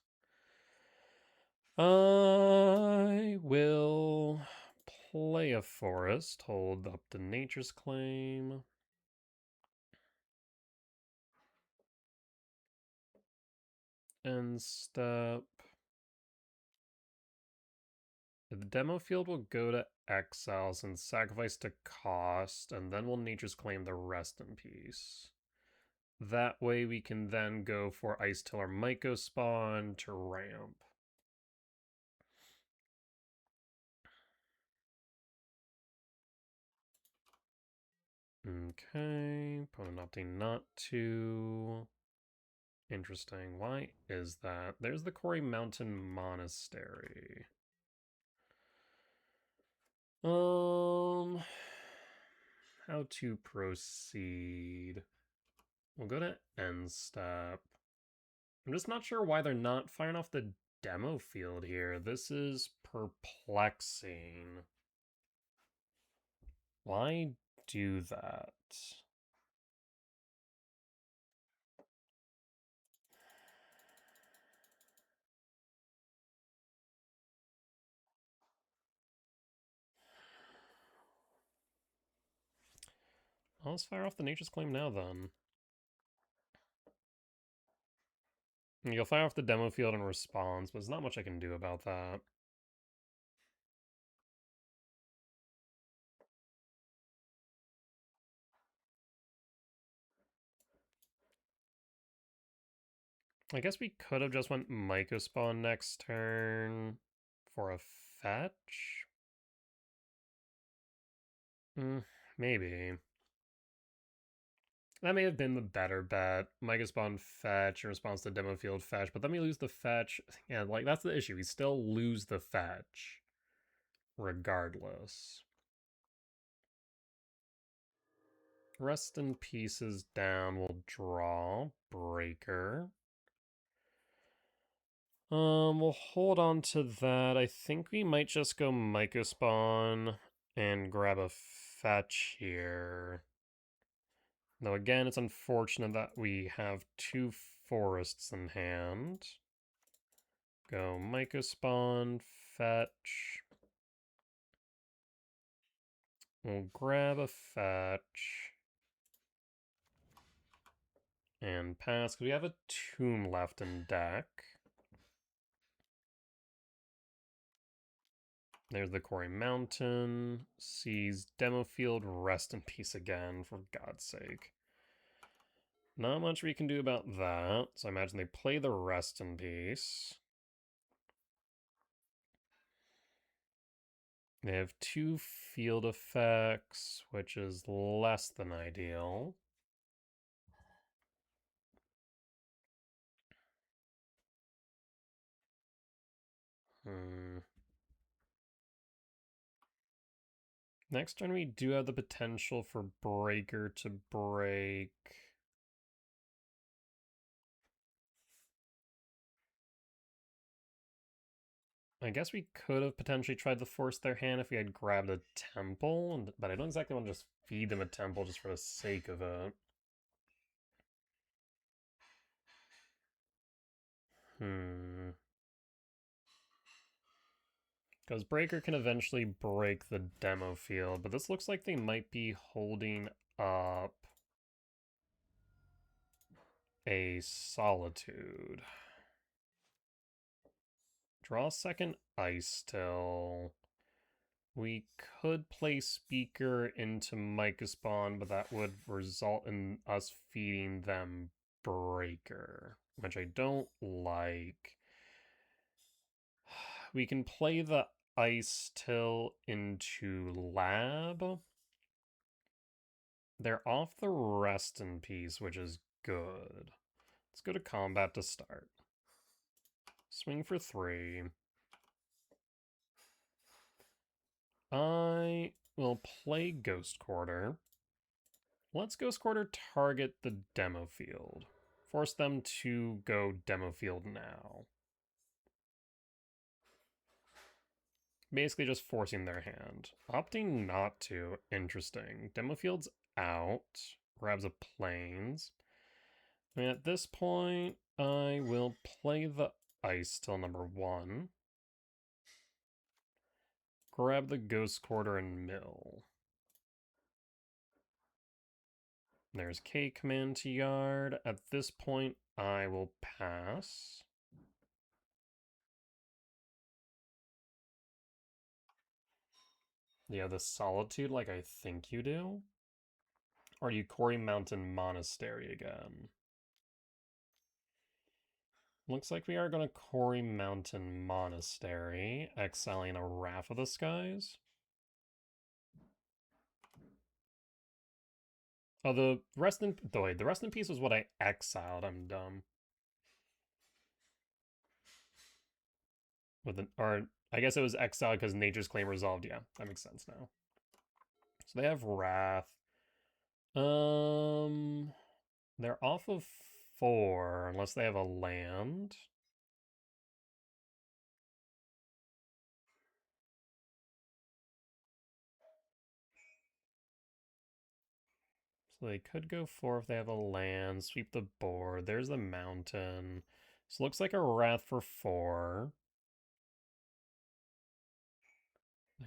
I will play a forest, hold up to Nature's Claim. End step. The demo field will go to exiles and sacrifice to cost, and then we'll Nature's Claim the rest in peace. That way we can then go for Ice Till or Myco Spawn to ramp. Okay, opponent opting not to. Interesting. Why is that? There's the Quarry Mountain Monastery. How to proceed? We'll go to end step. I'm just not sure why they're not firing off the demo field here. This is perplexing. Why do that? Well, let's fire off the Nature's Claim now, then. You'll fire off the demo field in response, but there's not much I can do about that. I guess we could have just went Myco Spawn next turn for a fetch. Maybe. That may have been the better bet. Micah Spawn fetch in response to Demo Field fetch, but then we lose the fetch. Yeah, like, that's the issue. We still lose the fetch. Regardless. Rest in Pieces down. We'll draw. Breaker. We'll hold on to that. I think we might just go Micah Spawn and grab a fetch here. Though again, it's unfortunate that we have 2 forests in hand. Go Micah Spawn, fetch. We'll grab a fetch. And pass, because we have a tomb left in deck. There's the Quarry Mountain. Sees Demo Field, rest in peace again, for God's sake. Not much we can do about that, so I imagine they play the rest in peace. They have 2 field effects, which is less than ideal. Next turn we do have the potential for Breaker to break. I guess we could have potentially tried to force their hand if we had grabbed a temple, but I don't exactly want to just feed them a temple just for the sake of it. Because Breaker can eventually break the demo field, but this looks like they might be holding up a Solitude. Draw a second Ice Till. We could play Speaker into Micah Spawn, but that would result in us feeding them Breaker, which I don't like. We can play the Ice Till into Lab. They're off the rest in peace, which is good. Let's go to combat to start. Swing for 3. I will play Ghost Quarter. Let's Ghost Quarter target the demo field. Force them to go demo field now. Basically just forcing their hand. Opting not to. Interesting. Demo field's out. Grabs a plains. And at this point, I will play the Ice Till number 1. Grab the Ghost Quarter and mill. There's K command to yard. At this point, I will pass. You have the Solitude like I think you do? Or do you Quarry Mountain Monastery again? Looks like we are going to Quarry Mountain Monastery, exiling a Wrath of the Skies. Oh, the rest in peace was what I exiled. I'm dumb. Or I guess it was exiled because Nature's Claim resolved. Yeah, that makes sense now. So they have Wrath. They're off of 4 unless they have a land. So they could go 4 if they have a land, sweep the board. There's the mountain. So it looks like a Wrath for 4.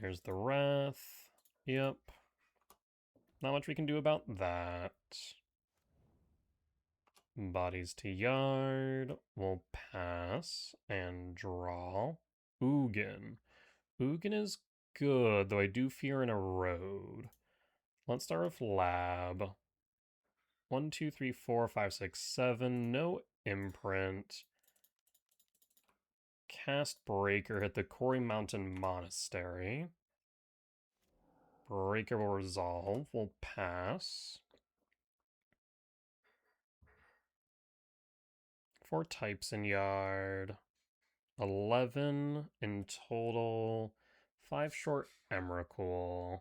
There's the Wrath. Yep. Not much we can do about that. Bodies to yard. We'll pass and draw. Ugin. Ugin is good, though I do fear an erode. Let's start with lab. 1, 2, 3, 4, 5, 6, 7. No imprint. Cast Breaker, hit the Quarry Mountain Monastery. Breaker will resolve. We'll pass. 4 types in yard. 11 in total. 5 short Emrakul.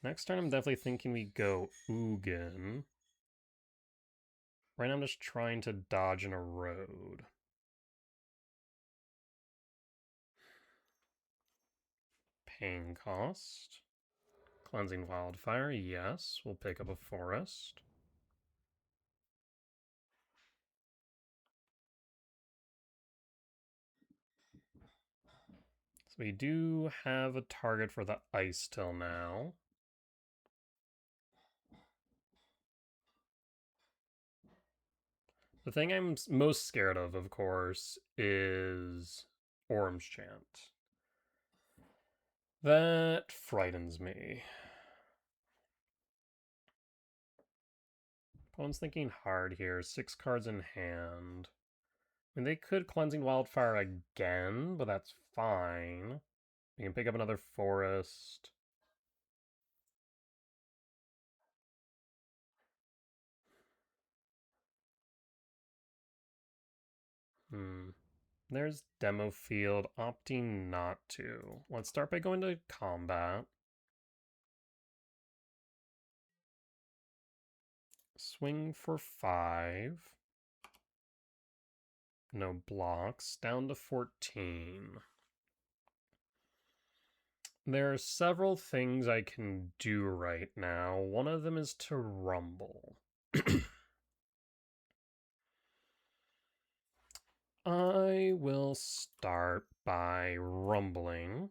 Next turn, I'm definitely thinking we go Ugin. Right now, I'm just trying to dodge an erode. Pain cost. Cleansing Wildfire, yes. We'll pick up a forest. So we do have a target for the Ice till now. The thing I'm most scared of course, is Orm's Chant. That frightens me. Opponent's thinking hard here. 6 cards in hand. I mean, they could Cleansing Wildfire again, but that's fine. We can pick up another forest. There's Demo Field, opting not to. Let's start by going to combat. Swing for 5. No blocks. Down to 14. There are several things I can do right now. One of them is to rumble. I will start by rumbling.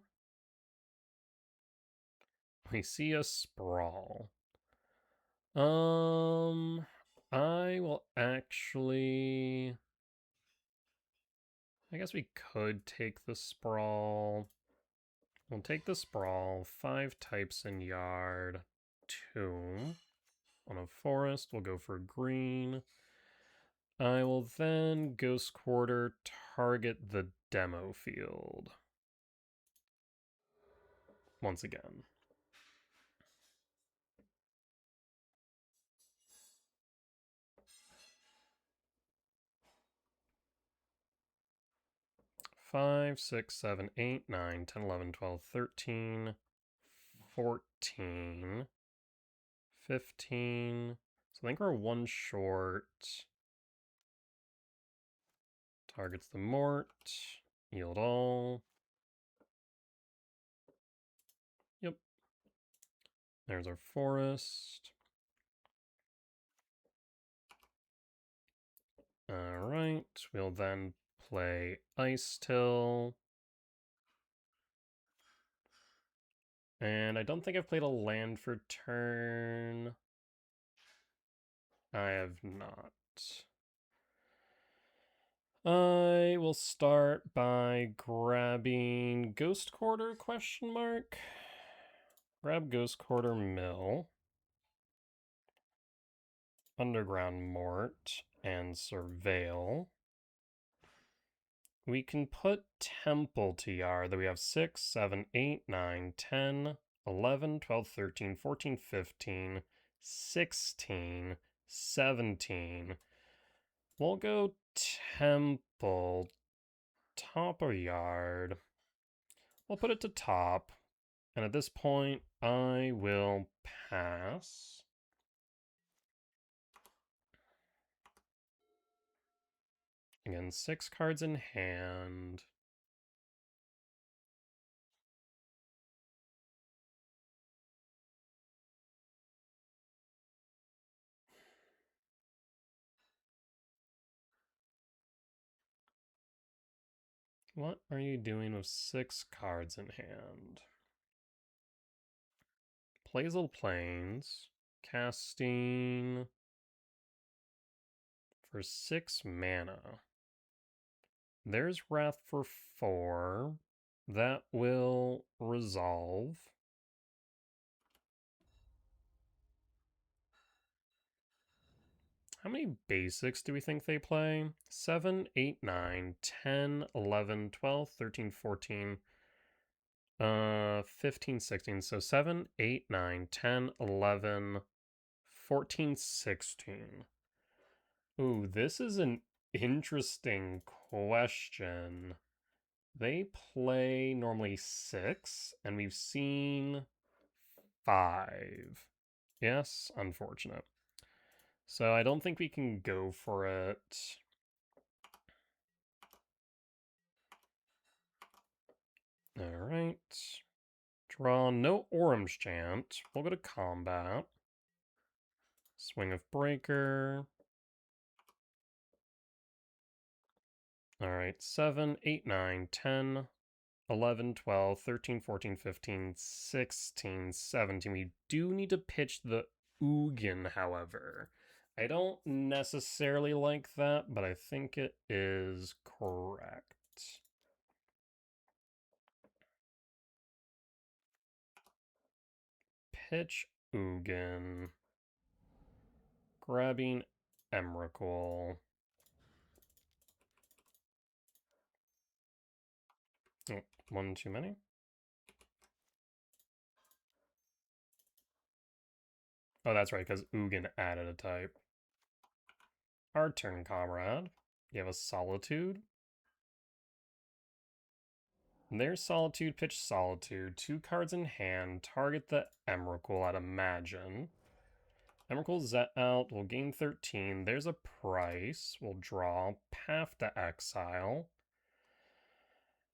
We see a sprawl. I will actually... I guess we could take the sprawl. We'll take the sprawl. 5 types in yard. 2. On a forest, we'll go for green. I will then Ghost Quarter target the demo field. Once again. Five, 6, 7, 8, 9, 10, 11, 12, 13, 14, 15. So I think we're 1 short. Targets the Mort. Yield all. Yep. There's our forest. Alright, we'll then play Ice Till. And I don't think I've played a land for turn. I have not. I will start by grabbing Ghost Quarter, question mark. Grab Ghost Quarter Mill. Underground Mort and Surveil. We can put Temple to yard that we have 6, 7, 8, 9, 10, 11, 12, 13, 14, 15, 16, 17. We'll go Temple, top or yard. We'll put it to top. And at this point, I will pass. Again, 6 cards in hand. What are you doing with 6 cards in hand? Plazel Plains, casting for 6 mana. There's Wrath for 4. That will resolve. How many basics do we think they play? 7, 8, 9, 10, 11, 12, 13, 14, 15, 16. So 7, 8, 9, 10, 11, 14, 16. Ooh, this is an interesting question. They play normally 6, and we've seen 5. Yes, unfortunate. So I don't think we can go for it. Alright. Draw no Orim's Chant. We'll go to combat. Swing of Breaker. Alright, 7, 8, 9, 10, 11, 12, 13, 14, 15, 16, 17. We do need to pitch the Ugin, however. I don't necessarily like that, but I think it is correct. Pitch Ugin. Grabbing Emrakul. Oh, one too many. Oh, that's right, because Ugin added a type. Our turn, comrade. You have a Solitude. There's Solitude, pitch Solitude. 2 cards in hand. Target the Emrakul, I'd imagine. Emrakul's out. We'll gain 13. There's a price. We'll draw. Path to Exile.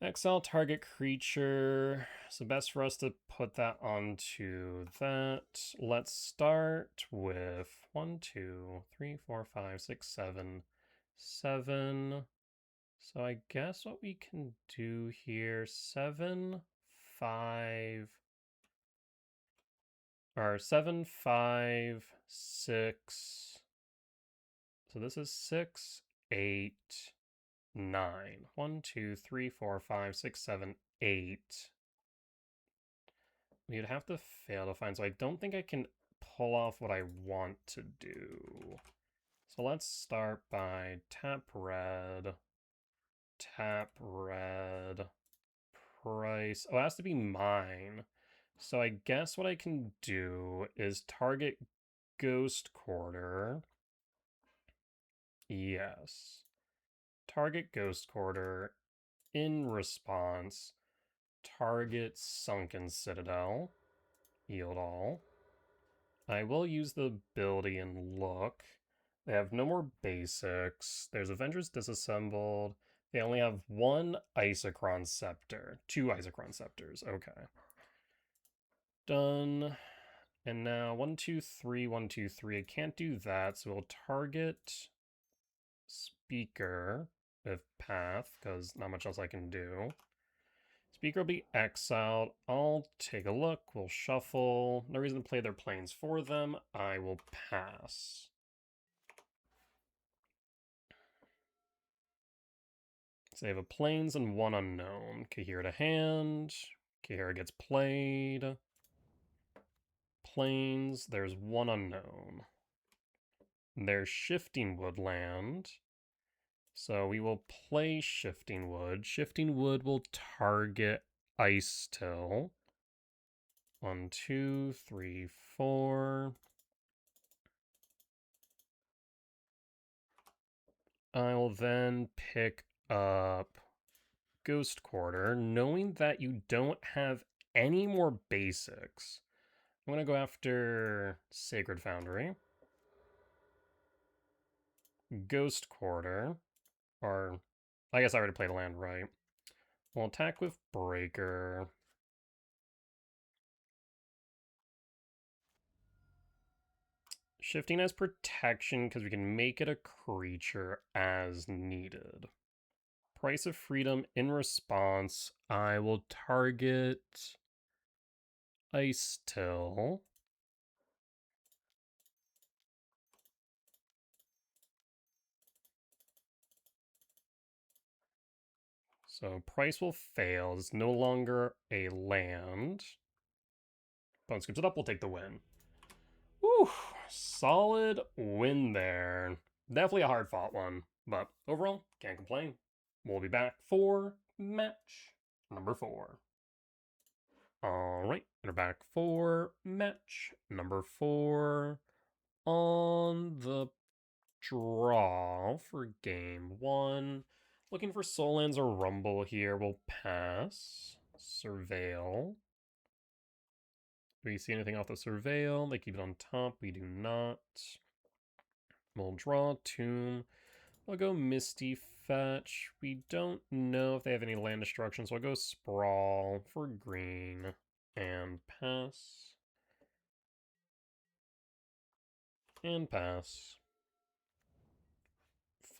Exile target creature. So best for us to put that onto that. Let's start with 1, 2, 3, 4, 5, 6, 7, 7. So I guess what we can do here, 7, 5, or 7, 5, 6. So this is 6, 8, 9. 1, 2, 3, 4, 5, 6, 7, 8. We'd have to fail to find, so I don't think I can pull off what I want to do. So let's start by tap red, price. Oh, it has to be mine. So I guess what I can do is target Ghost Quarter. Yes. Target Ghost Quarter. In response, target Sunken Citadel. Yield all. I will use the ability and look. They have no more basics. There's Avengers Disassembled. They only have 1 Isochron Scepter. 2 Isochron Scepters. Okay. Done. And now 1, 2, 3, 1, 2, 3. I can't do that, so we'll target Speaker with Path, because not much else I can do. Speaker will be exiled. I'll take a look. We'll shuffle. No reason to play their planes for them. I will pass. So they have a planes and 1 unknown. Kahira to hand. Kahira gets played. Planes. There's 1 unknown. There's Shifting Woodland. So we will play Shifting Wood. Shifting Wood will target Ice Till. 1, 2, 3, 4. I will then pick up Ghost Quarter, knowing that you don't have any more basics. I'm going to go after Sacred Foundry. Ghost Quarter, or I guess I already played a land right. We'll attack with Breaker. Shifting as protection because we can make it a creature as needed. Price of Freedom. In response, I will target Ice Till. So price will fail. It's no longer a land. Bone scoops it up. We'll take the win. Whew. Solid win there. Definitely a hard fought one, but overall, can't complain. We'll be back for match number 4. All right, we're back for match number 4. On the draw for game one. Looking for Soul Lands or Rumble here. We'll pass. Surveil. Do we see anything off the Surveil? They keep it on top. We do not. We'll draw Tomb. We'll go Misty Fetch. We don't know if they have any land destruction, so I'll go Sprawl for green and pass. And pass.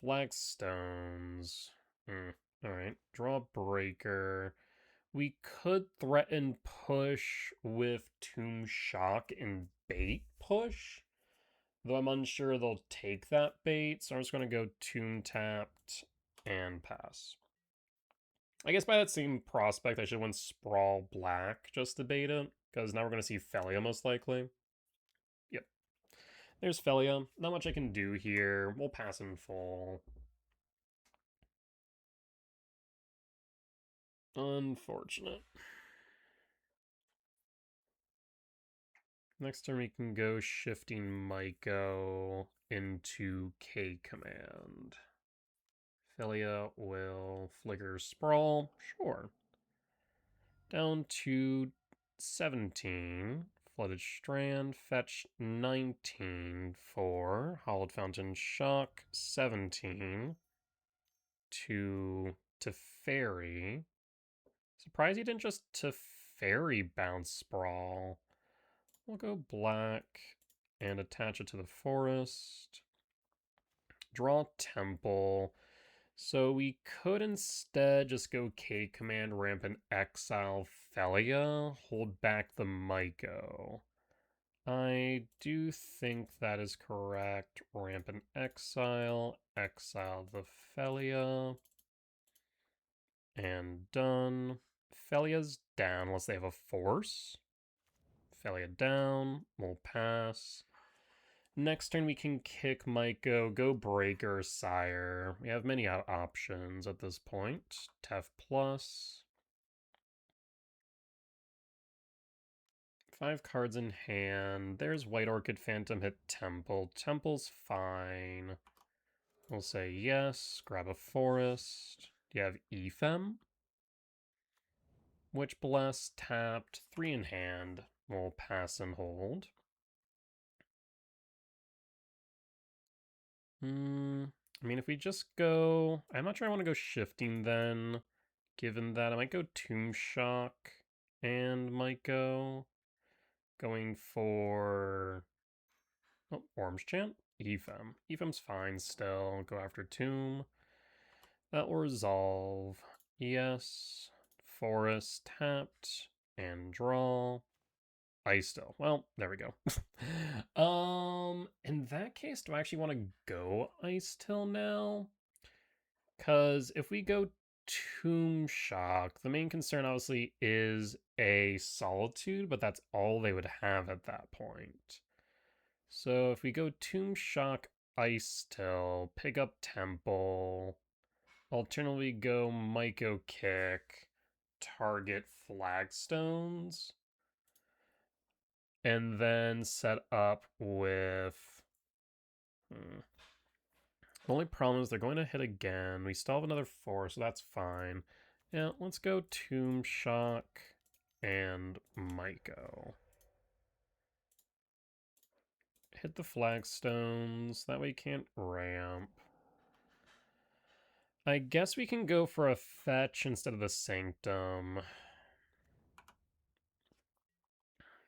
Flagstones. Alright, draw Breaker. We could threaten push with Tomb Shock and bait push, though I'm unsure they'll take that bait, so I'm just going to go Tomb tapped and pass. I guess by that same prospect, I should win Sprawl Black just to bait it, because now we're going to see Felia most likely. Yep. There's Felia. Not much I can do here. We'll pass in full. Unfortunate. Next turn we can go shifting MTGO into K command. Felia will flicker Sprawl. Sure. Down to 17. Flooded Strand. Fetch 19 for Hollowed Fountain Shock. 17 to Teferi. Surprised he didn't just Teferi bounce Sprawl. We'll go black and attach it to the forest. Draw Temple. So we could instead just go K command, ramp and exile Felia, hold back the MTGO. I do think that is correct. Ramp and exile the Felia. And done. Felia's down unless they have a force. Felia down, we'll pass. Next turn we can kick MTGO, go Breaker, Sire. We have many options at this point. Tef plus. 5 cards in hand. There's White Orchid Phantom, hit Temple. Temple's fine. We'll say yes, grab a forest. Do you have Ephem? Witch Bless tapped, 3 in hand. We'll pass and hold. I mean, if we just go... I'm not sure I want to go shifting then, given that I might go Tomb Shock and might go going for... Oh, Orange Chant? Ephem. Ephem's fine still. Go after Tomb. That will resolve. Yes. Forest tapped and draw. Ice still. Well, there we go. In that case, do I actually want to go Ice Till now? Because if we go Tomb Shock, the main concern obviously is a Solitude, but that's all they would have at that point. So if we go Tomb Shock, Ice Till, pick up Temple, alternatively go MTGO Kick, target Flagstones, and then set up with... The only problem is they're going to hit again. We still have another 4, so that's fine. Yeah, let's go Tomb Shock and MTGO. Hit the Flagstones. That way you can't ramp. I guess we can go for a fetch instead of the Sanctum.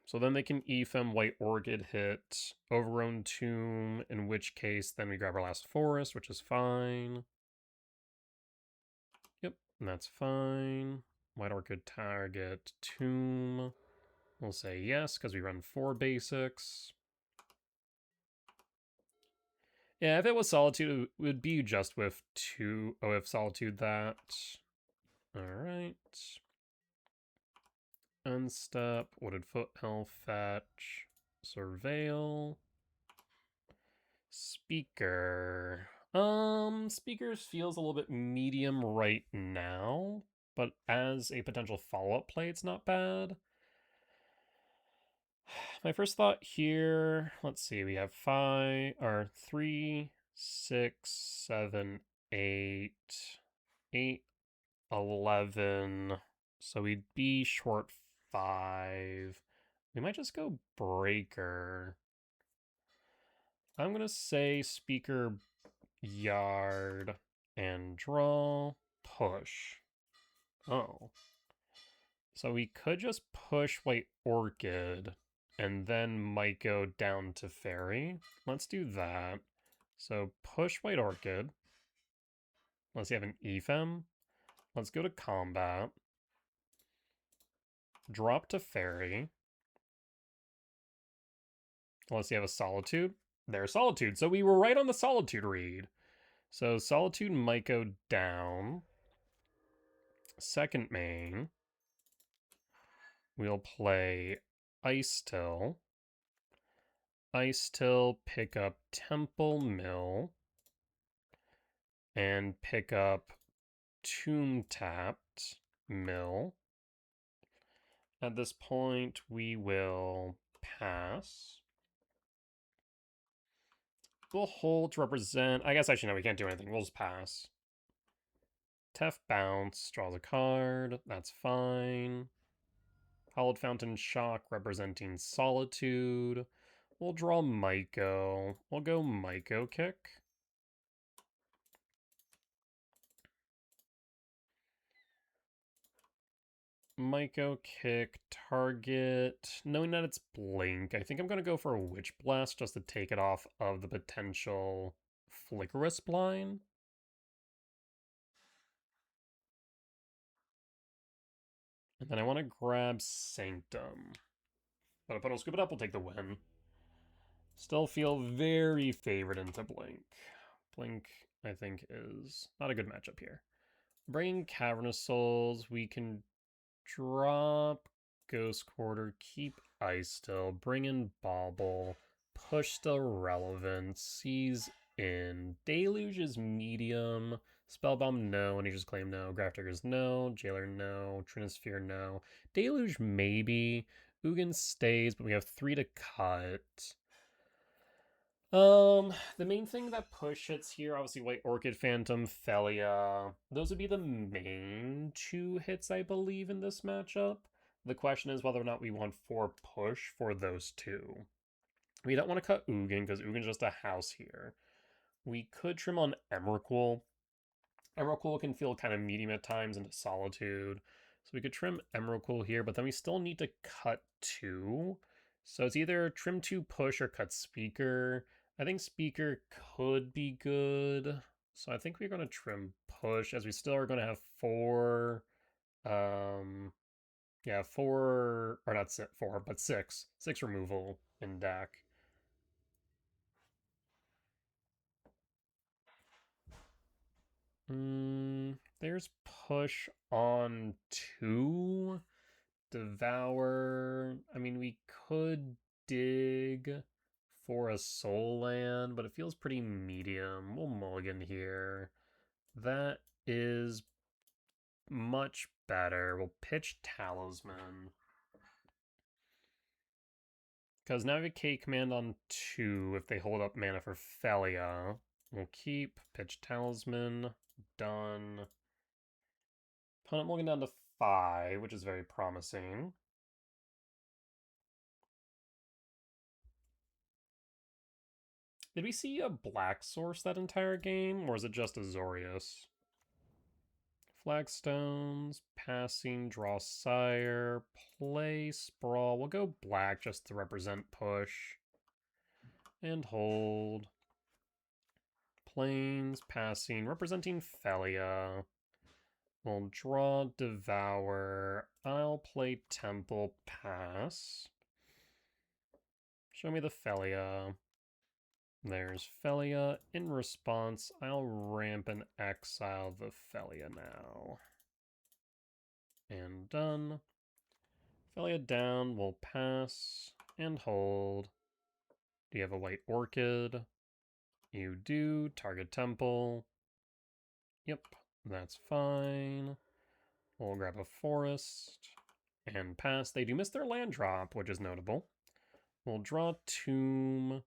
So then they can Ephem, White Orchid hit, Overgrown Tomb, in which case then we grab our last forest, which is fine. Yep, that's fine. White Orchid target Tomb. We'll say yes, because we run 4 basics. Yeah, if it was Solitude, it would be just with 2. Oh, if Solitude that. Alright. Unstep, Wooded Foothill, Fetch, Surveil, Speaker. Speakers feels a little bit medium right now, but as a potential follow-up play, it's not bad. My first thought here, let's see, we have 3, 6, 7, 8, 8, 11. So we'd be short 5. We might just go breaker. I'm gonna say speaker yard and draw push. Oh. So we could just push white orchid and then might go down to fairy. Let's do that. So push white orchid. Unless you have an Ephem. Let's go to combat. Drop to fairy. Unless you have a solitude. There's solitude. So we were right on the solitude read. So solitude might go down. Second main. We'll play Ice Till. Ice Till, pick up Temple Mill. And pick up Tomb Tapped Mill. At this point, we will pass. We'll hold to represent. I guess actually, no, we can't do anything. We'll just pass. Tef Bounce draws a card. That's fine. Hallowed Fountain Shock representing Solitude. We'll draw Myco. We'll go Myco Kick. Myco Kick, target. Knowing that it's Blink, I think I'm going to go for a Witch Blast just to take it off of the potential Flickerous Blind. And then I want to grab Sanctum. But if I don't scoop it up, we'll take the win. Still feel very favored into Blink. Blink, I think, is not a good matchup here. Bringing Cavernous Souls, we can drop Ghost Quarter, keep Ice Still, bring in Bauble, push Still Relevant, Seize in. Deluge is medium. Spellbomb, no. Nature's Claim, no. Grafdigger's, no. Jailer, no. Trinisphere, no. Deluge, maybe. Ugin stays, but we have 3 to cut. The main thing that push hits here, obviously White Orchid, Phantom, Felia. Those would be the main 2 hits, I believe, in this matchup. The question is whether or not we want 4 push for those 2. We don't want to cut Ugin, because Ugin's just a house here. We could trim on Emrakul. Emrakul can feel kind of medium at times into Solitude. So we could trim Emrakul here, but then we still need to cut 2. So it's either trim 2 push or cut Speaker. I think Speaker could be good. So I think we're going to trim push, as we still are going to have 4... yeah, 4... or not 4, but 6. 6 removal in deck. There's push on 2. Devour. I mean, we could dig for a soul land, but it feels pretty medium. We'll mulligan here. That is much better. We'll pitch Talisman. Because now we have a K command on 2 if they hold up mana for Felia. We'll keep, pitch Talisman, done. Opponent mulligan down to 5, which is very promising. Did we see a black source that entire game, or is it just Azorius? Flagstones, passing, draw sire, play, sprawl. We'll go black just to represent push. And hold. Plains, passing, representing Felia. We'll draw, devour. I'll play temple, pass. Show me the Felia. There's Felia. In response, I'll ramp and exile the Felia now. And done. Felia down, we'll pass and hold. Do you have a white orchid? You do. Target temple. Yep, that's fine. We'll grab a forest and pass. They do miss their land drop, which is notable. We'll draw Tomb.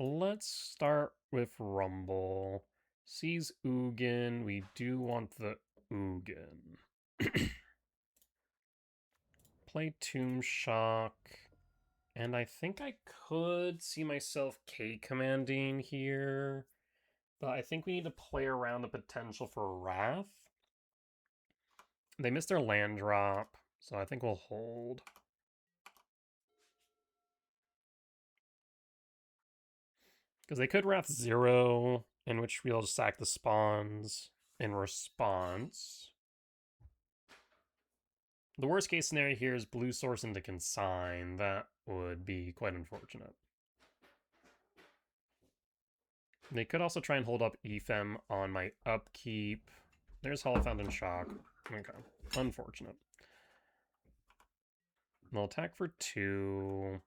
Let's start with Rumble. Sees Ugin. We do want the Ugin. Play Tomb Shock. And I think I could see myself K-commanding here. But I think we need to play around the potential for Wrath. They missed their land drop, so I think we'll hold. Because they could Wrath 0, in which we'll just sack the spawns in response. The worst case scenario here is blue source into Consign. That would be quite unfortunate. They could also try and hold up Ephem on my upkeep. There's Hall of Fountain Shock. Okay, unfortunate. They'll attack for 2.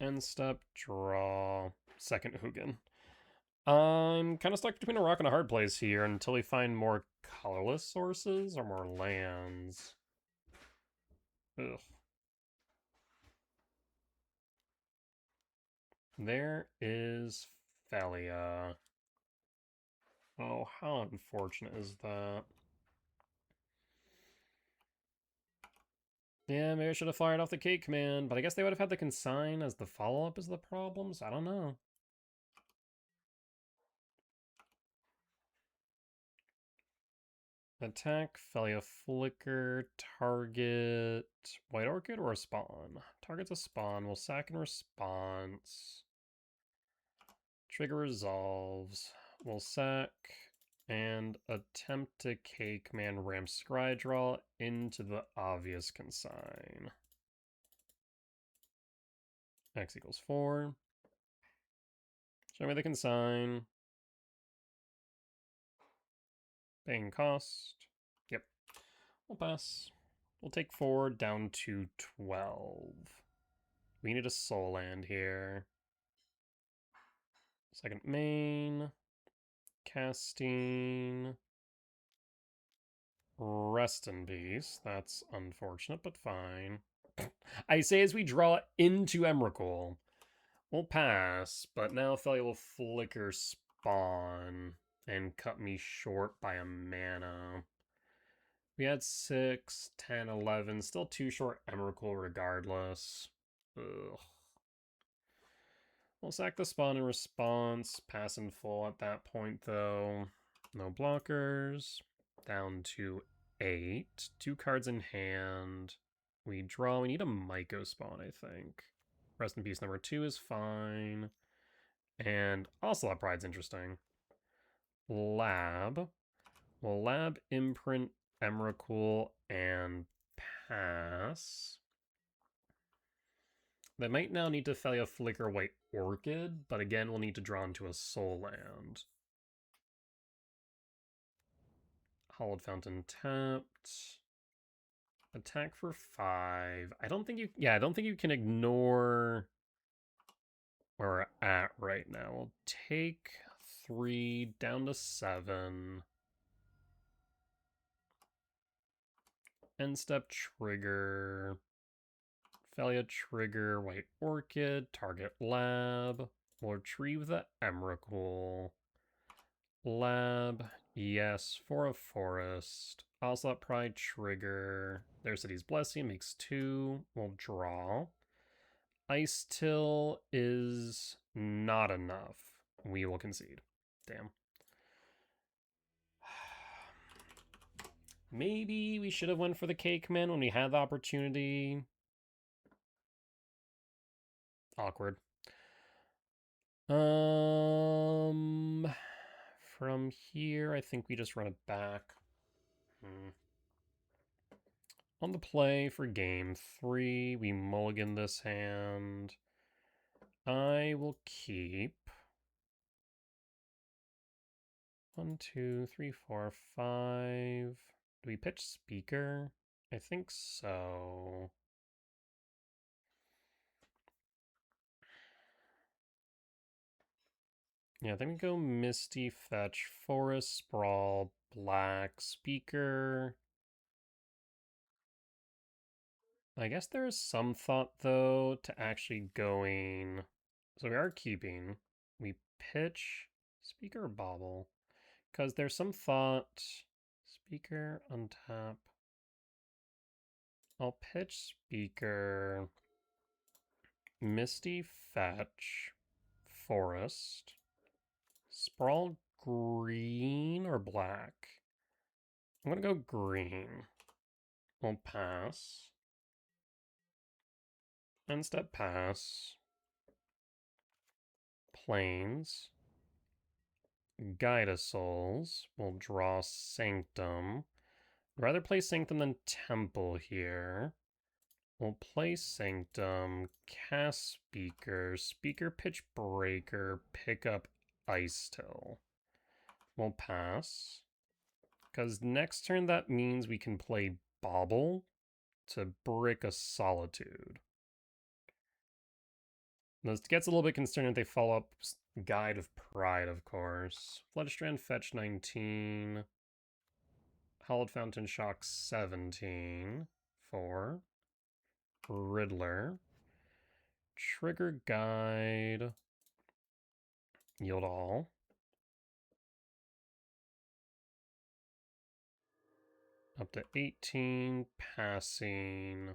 End step, draw, second Hugin. I'm kind of stuck between a rock and a hard place here until we find more colorless sources or more lands. Ugh. There is Thalia. Oh, how unfortunate is that? Yeah, maybe I should have fired off the K command, but I guess they would have had the Consign as the follow-up is the problem, so I don't know. Attack, Thalia Flicker, target White Orchid or a spawn? Target's a spawn, we'll sack in response. Trigger resolves. We'll sack and attempt to K-command Ram Scrydraw into the obvious Consign. X equals 4. Show me the Consign. Paying cost. Yep. We'll pass. We'll take 4 down to 12. We need a soul land here. Second main. Casting. Rest in peace. That's unfortunate, but fine. I say as we draw into Emrakul. We'll pass, but now Thalia will flicker spawn and cut me short by a mana. We had 6, 10, 11. Still too short Emrakul regardless. Ugh. We'll sack the spawn in response. Pass in full at that point, though. No blockers. Down to 8. 2 cards in hand. We draw. We need a Myco spawn, I think. Rest in peace number 2 is fine. And Ocelot Pride's interesting. Lab. Well, Lab, Imprint, Emrakul, and pass. They might now need to Thalia Flicker White Orchid, but again, we'll need to draw into a soul land. Hollowed Fountain tapped. Attack for 5. I don't think you can ignore where we're at right now. We'll take 3 down to 7. End step trigger. Thalia trigger White Orchid. Target Lab. We'll retrieve the Emrakul. Lab. Yes, for a forest. Ocelot Pride trigger. Their City's Blessing makes 2. We'll draw. Ice Till is not enough. We will concede. Damn. Maybe we should have went for the K command when we had the opportunity. Awkward. From here, I think we just run it back. On the play for game 3, we mulligan this hand. I will keep 1, 2, 3, 4, 5. Do we pitch Speaker? I think so. Yeah, I think we go Misty, Fetch, Forest, Sprawl, Black, Speaker. I guess there is some thought, though, to actually going... So we are keeping. We pitch Speaker or Bobble. Because there's some thought... Speaker, untap. I'll pitch Speaker... Misty, Fetch, Forest, Sprawl, green or black? I'm gonna go green. We'll pass. End step pass. Plains. Guide of Souls. We'll draw Sanctum. I'd rather play Sanctum than Temple here. We'll play Sanctum, cast Speaker, Speaker pitch Breaker, pick up Ice Till. We'll pass. Because next turn that means we can play Bobble to brick a Solitude. This gets a little bit concerning if they follow up Guide of Pride, of course. Floodstrand fetch 19. Hallowed Fountain Shock 17. 4. Riddler. Trigger Guide. Yield all. Up to 18. Passing.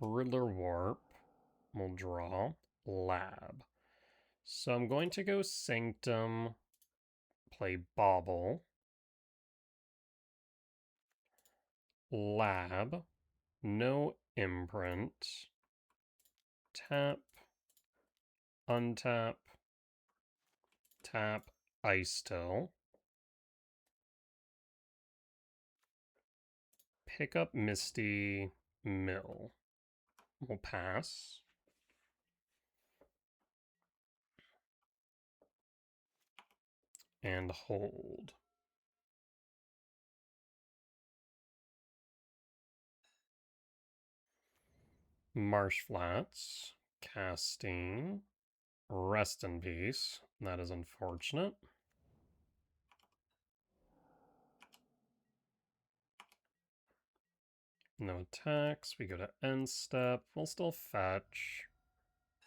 Riddler Warp. We'll draw. Lab. So I'm going to go Sanctum. Play Bobble. Lab. No imprint. Tap. Untap. Tap. Ice Till. Pick up Misty. Mill. We'll pass. And hold. Marsh Flats. Casting. Rest in peace. That is unfortunate. No attacks. We go to end step. We'll still fetch.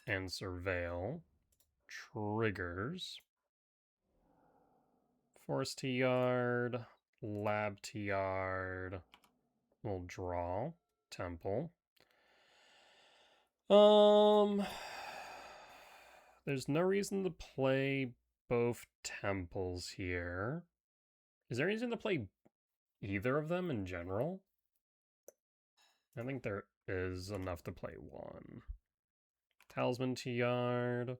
And surveil. Triggers. Forest to yard. Lab to yard. We'll draw. Temple. There's no reason to play both temples here. Is there any reason to play either of them in general? I think there is enough to play one. Talisman to yard.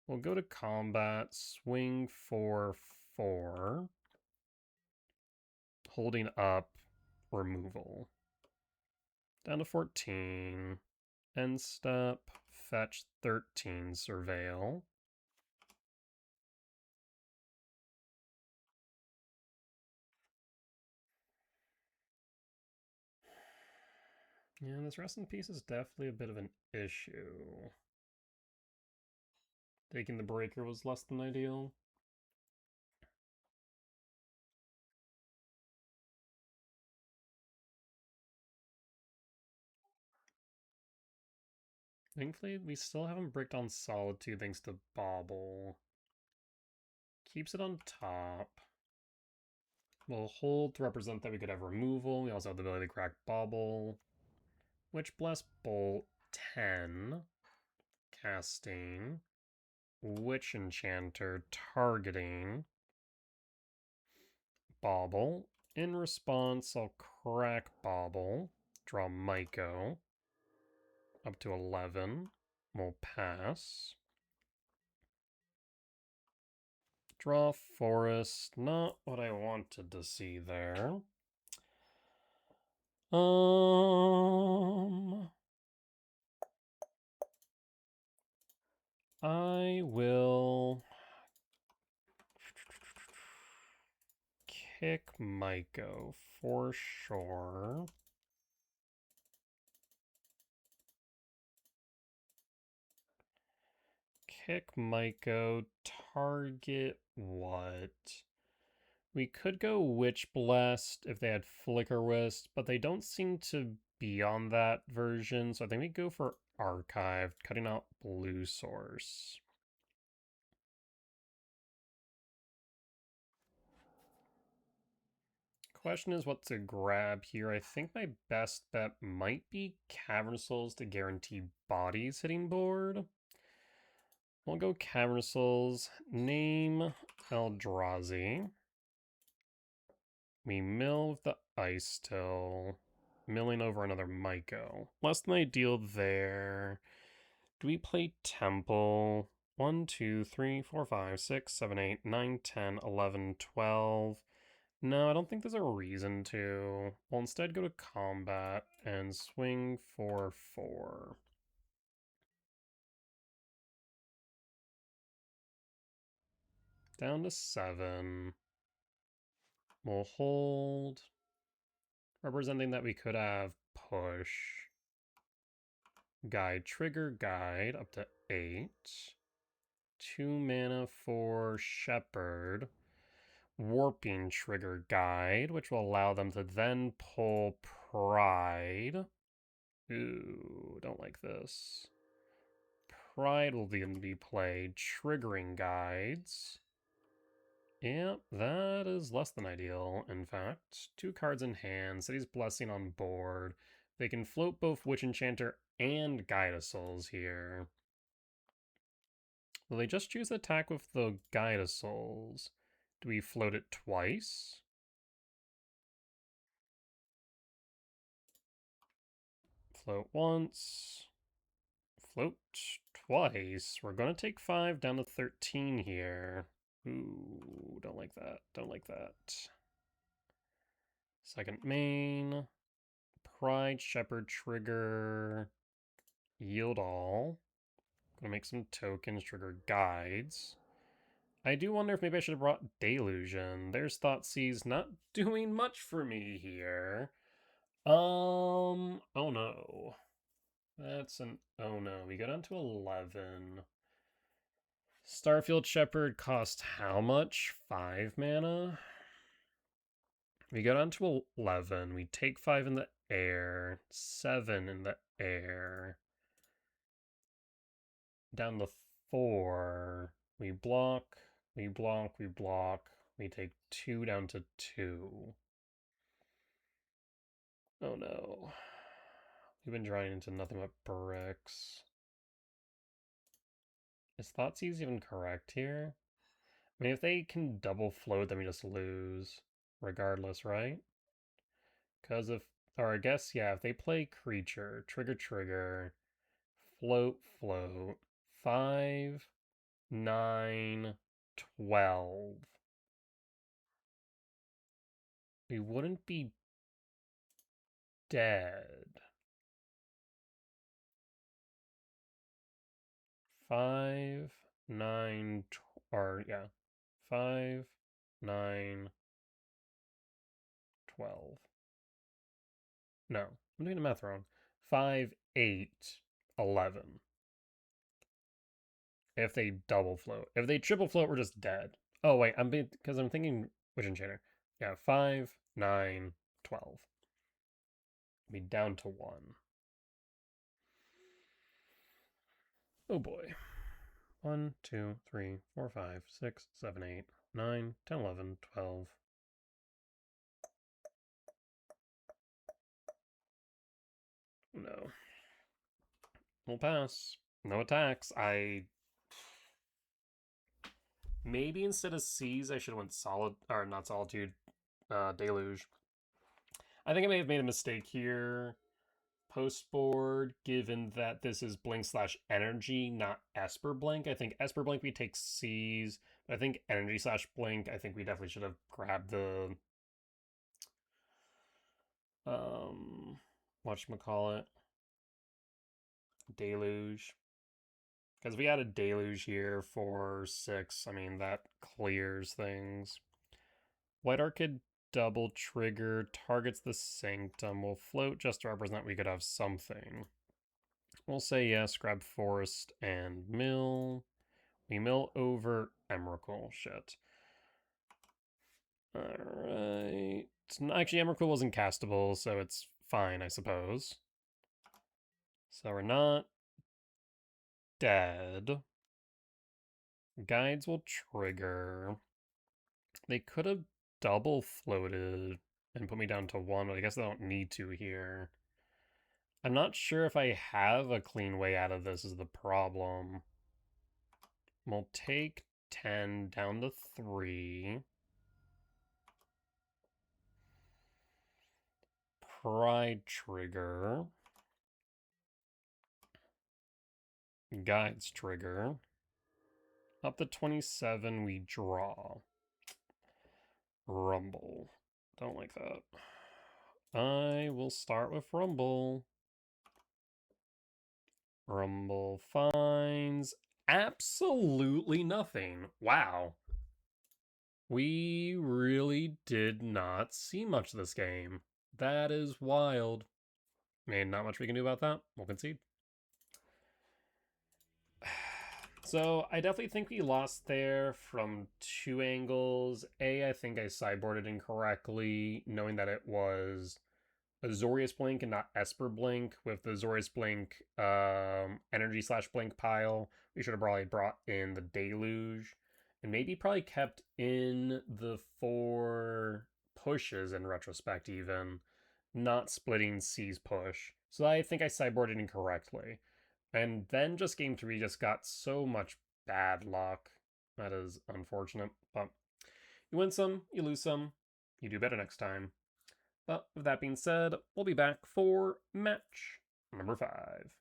We'll go to combat. Swing 4/4. Holding up. Removal. Down to 14. End step. Fetch 13. Surveil. Yeah, this rest in peace is definitely a bit of an issue. Taking the breaker was less than ideal. Thankfully, we still haven't bricked on Solitude thanks to Bobble. Keeps it on top. We'll hold to represent that we could have removal. We also have the ability to crack Bobble. Witch Blast Bolt 10. Casting. Witch Enchanter targeting. Bobble. In response, I'll crack Bobble. Draw Myco. Up to 11. We'll pass. Draw Forest. Not what I wanted to see there. I will kick Myco for sure. kick MTGO, target what? We could go Witch Blast if they had Flicker Wisp, but they don't seem to be on that version, so I think we go for Archived, cutting out blue source. Question is what to grab here. I think my best bet might be Cavern Souls to guarantee bodies hitting board. We'll go Cavern Souls, name Eldrazi. We mill with the Ice Till, milling over another MTGO. Less than ideal there. Do we play Temple? 1, 2, 3, 4, 5, 6, 7, 8, 9, 10, 11, 12. No, I don't think there's a reason to. We'll instead go to combat and swing for 4. Down to 7. We'll hold, representing that we could have push. Guide, trigger, guide, up to 8. 2 mana for Shepherd. Warping, trigger, guide, which will allow them to then pull Pride. Ooh, don't like this. Pride will be played, triggering guides. Yep, that is less than ideal, in fact. 2 cards in hand, City's Blessing on board. They can float both Witch Enchanter and Guide of Souls here. Will they just choose attack with the Guide of Souls? Do we float it twice? Float once. Float twice. We're going to take 5 down to 13 here. Ooh, don't like that. Don't like that. Second main. Pride, Shepherd, trigger. Yield all. Gonna make some tokens, trigger guides. I do wonder if maybe I should have brought Delusion. There's Thoughtseize not doing much for me here. Oh no. That's an oh no. We go down to 11. Starfield Shepherd cost how much? 5 mana? We go down to 11. We take 5 in the air. 7 in the air. Down to 4. We block. We block. We block. We take 2 down to 2. Oh no. We've been drawing into nothing but bricks. Is Thoughtseize even correct here? I mean, if they can double float, then we just lose. Regardless, right? Because if, or I guess, yeah, if they play creature, trigger, trigger, float, float, 5, 9, 12. We wouldn't be dead. 5, 9, or yeah, 5, 9, 12. No, I'm doing the math wrong. 5, 8, 11. If they double float. If they triple float, we're just dead. Oh, wait, because I'm thinking Witch Enchanter. Yeah, 5, 9, 12. Be down to 1. Oh boy. 1, 2, 3, 4, 5, 6, 7, 8, 9, 10, 11, 12. No. We'll pass. No attacks. Maybe instead of Seize, I should have went Solid, or not Solitude, Deluge. I think I may have made a mistake here. Post board, given that this is Blink / Energy, not Esper Blink. I think Esper Blink we take Seize, but I think Energy / Blink, I think we definitely should have grabbed the whatchamacallit, Deluge. Because we had a Deluge here for 6, I mean, that clears things. White Orchid double trigger, targets the Sanctum, will float just to represent we could have something. We'll say yes, grab Forest and Mill. We mill over Emrakul. Shit. Alright. Actually, Emrakul wasn't castable, so it's fine, I suppose. So we're not dead. Guides will trigger. They could have double floated and put me down to 1, but I guess they don't need to here. I'm not sure if I have a clean way out of this is the problem. We'll take 10 down to 3. Pride trigger. Guides trigger. Up to 27, we draw. Rumble. Don't like that. I will start with Rumble. Rumble finds absolutely nothing. Wow. We really did not see much this game. That is wild. I mean, not much we can do about that. We'll concede. So I definitely think we lost there from 2 angles. I think I sideboarded incorrectly, knowing that it was Azorius Blink and not Esper Blink. With the Azorius Blink energy/blink pile, we should have probably brought in the Deluge, and maybe probably kept in the 4 pushes in retrospect, even not splitting C's push. So I think I sideboarded incorrectly. And then just game 3 just got so much bad luck. That is unfortunate. But you win some, you lose some. You do better next time. But with that being said, we'll be back for match number 5.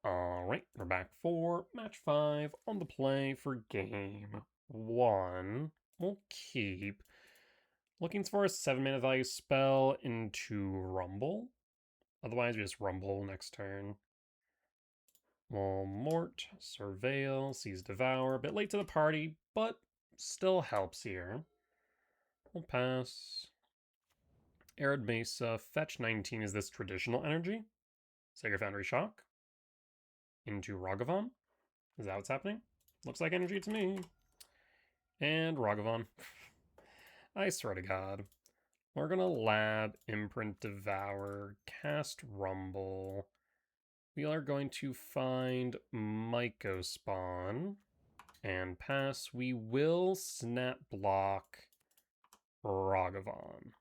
Alright, we're back for match 5 on the play for game 1. We'll keep looking for a 7-mana value spell into Rumble. Otherwise, we just Rumble next turn. We'll Mort, Surveil, Seize Devour. A bit late to the party, but still helps here. We'll pass. Arid Mesa, fetch 19 is this traditional energy. Sacred Foundry Shock. Into Ragavan. Is that what's happening? Looks like energy to me. And Ragavan. I swear to God. We're gonna Lab, Imprint Devour, cast Rumble. We are going to find Myco Spawn and pass. We will Snap Block Ragavan.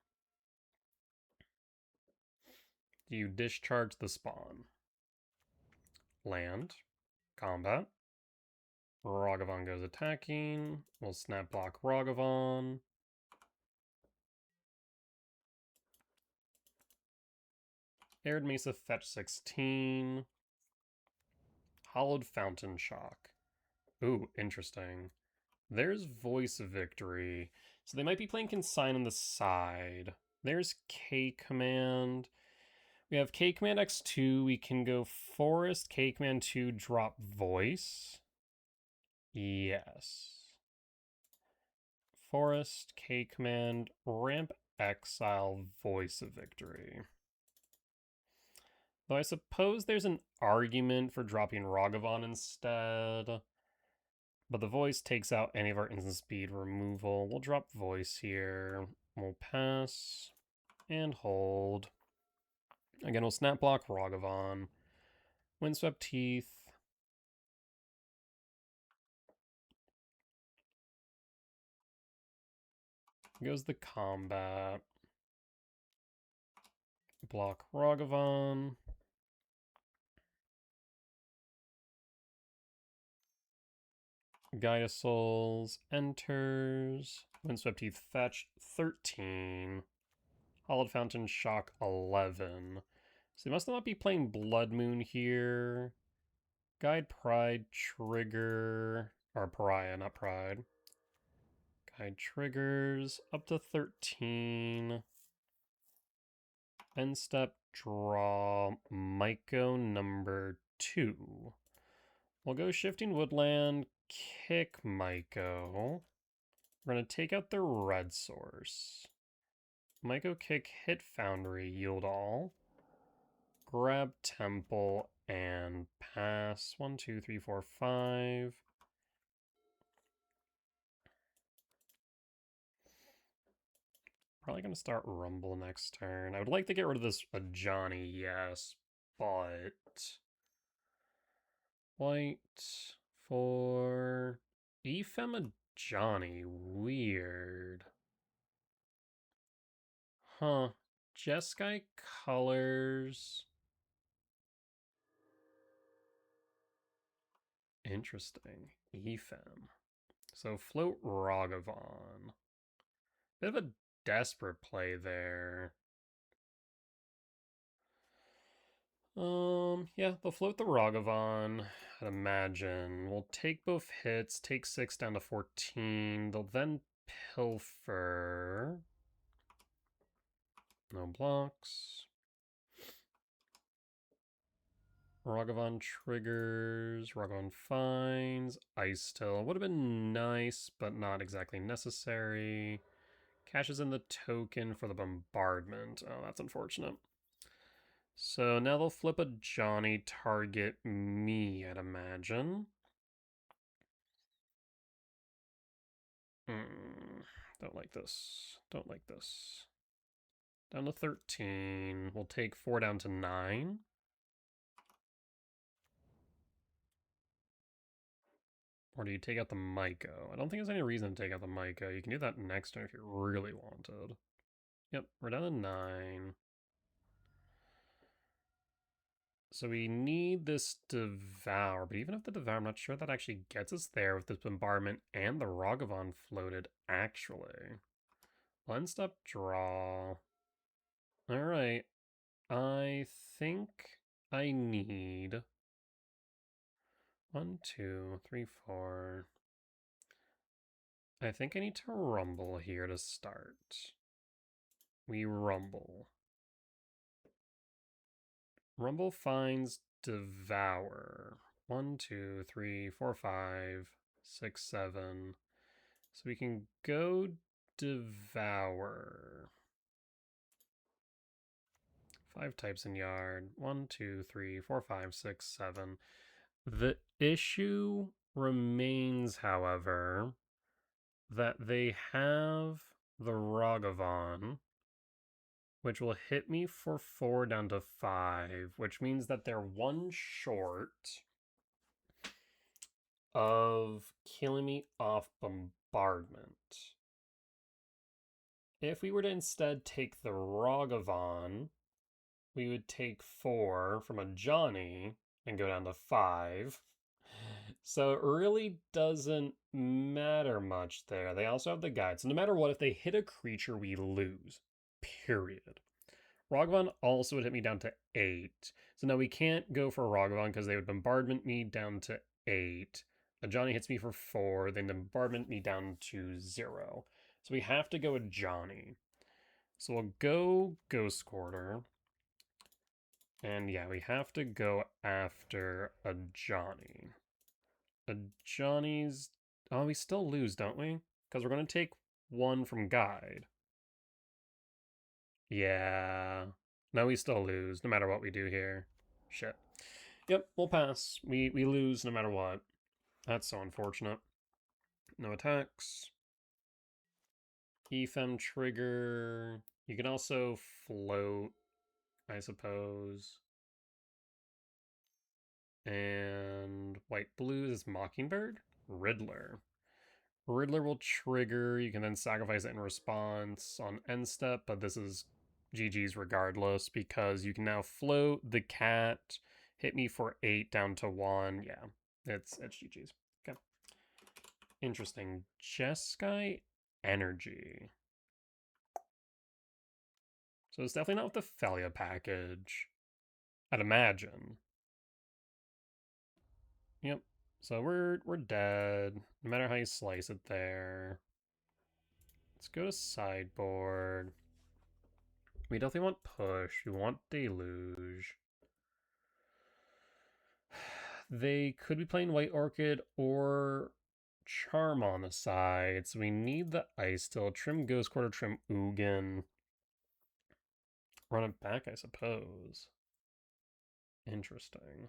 You discharge the spawn. Land. Combat. Ragavan goes attacking. We'll Snap Block Ragavan. Arid Mesa, fetch 16. Hollowed Fountain Shock. Ooh, interesting. There's Voice of Victory. So they might be playing Consign on the side. There's K Command. We have K Command X2. We can go Forest, K Command 2, drop Voice. Yes. Forest, K Command, ramp Exile, Voice of Victory. Though I suppose there's an argument for dropping Ragavan instead. But the Voice takes out any of our instant speed removal. We'll drop Voice here. We'll pass and hold. Again, we'll Snap Block Ragavan. Windswept Teeth. Goes the combat. Block Ragavan. Gaia Souls enters. Windswept Teeth fetch 13. Hollowed Fountain Shock 11. So they must not be playing Blood Moon here. Guide Pride trigger. Or Pariah, not Pride. Guide triggers up to 13. End step, draw Myco number 2. We'll go Shifting Woodland, kick Myco. We're going to take out the red source. Myco kick, hit Foundry, yield all. Grab Temple, and pass. 1, 2, 3, 4, 5. Probably going to start Rumble next turn. I would like to get rid of this Johnny, yes, but white for Ephem Johnny. Weird. Huh. Jeskai colors. Interesting. Ephem. So float Ragavan. Bit of a desperate play there. Yeah, they'll float the Ragavan, I'd imagine. We'll take both hits, take 6 down to 14. They'll then pilfer. No blocks. Ragavan triggers, Ragavan finds, Ice Till. Would have been nice, but not exactly necessary. Cashes in the token for the bombardment. Oh, that's unfortunate. So now they'll flip a Johnny, target me, I'd imagine. Don't like this. Don't like this. Down to 13. We'll take 4 down to 9. Or do you take out the Myco? I don't think there's any reason to take out the Myco. You can do that next turn if you really wanted. Yep, we're down to 9. So we need this Devour, but even if the Devour, I'm not sure that actually gets us there with this Bombardment and the Ragavan floated, actually. One step draw. Alright. I think I need 1, 2, 3, 4. I think I need to rumble here to start. We rumble. Rumble finds Devour. 1, 2, 3, 4, 5, 6, 7. So we can go Devour. 5 types in yard. 1, 2, 3, 4, 5, 6, 7. The issue remains, however, that they have the Ragavan, which will hit me for 4 down to 5, which means that they're 1 short of killing me off bombardment. If we were to instead take the Ragavan, we would take 4 from a Johnny and go down to 5. So it really doesn't matter much there. They also have the guide. So no matter what, if they hit a creature, we lose. Period. Ragavan also would hit me down to 8. So now we can't go for Ragavan because they would bombardment me down to 8. A Johnny hits me for 4, then bombardment me down to 0. So we have to go with Johnny. So we'll go Ghost Quarter. And yeah, we have to go after a Johnny. A Johnny's... Oh, we still lose, don't we? Because we're going to take 1 from Guide. Yeah. No, we still lose, no matter what we do here. Shit. Yep, we'll pass. We lose no matter what. That's so unfortunate. No attacks. Ephem trigger. You can also float, I suppose. And white blue is Mockingbird? Riddler. Riddler will trigger. You can then sacrifice it in response on end step, but this is GG's regardless because you can now float the cat, hit me for 8 down to 1. Yeah, it's GG's. Okay. Interesting. Jeskai Energy. So it's definitely not with the Thalia package, I'd imagine. Yep. So we're dead, no matter how you slice it there. Let's go to sideboard. We definitely want push. We want deluge. They could be playing White Orchid or Charm on the side, so we need the Ice Still. Trim Ghost Quarter, trim Ugin. Run it back, I suppose. Interesting.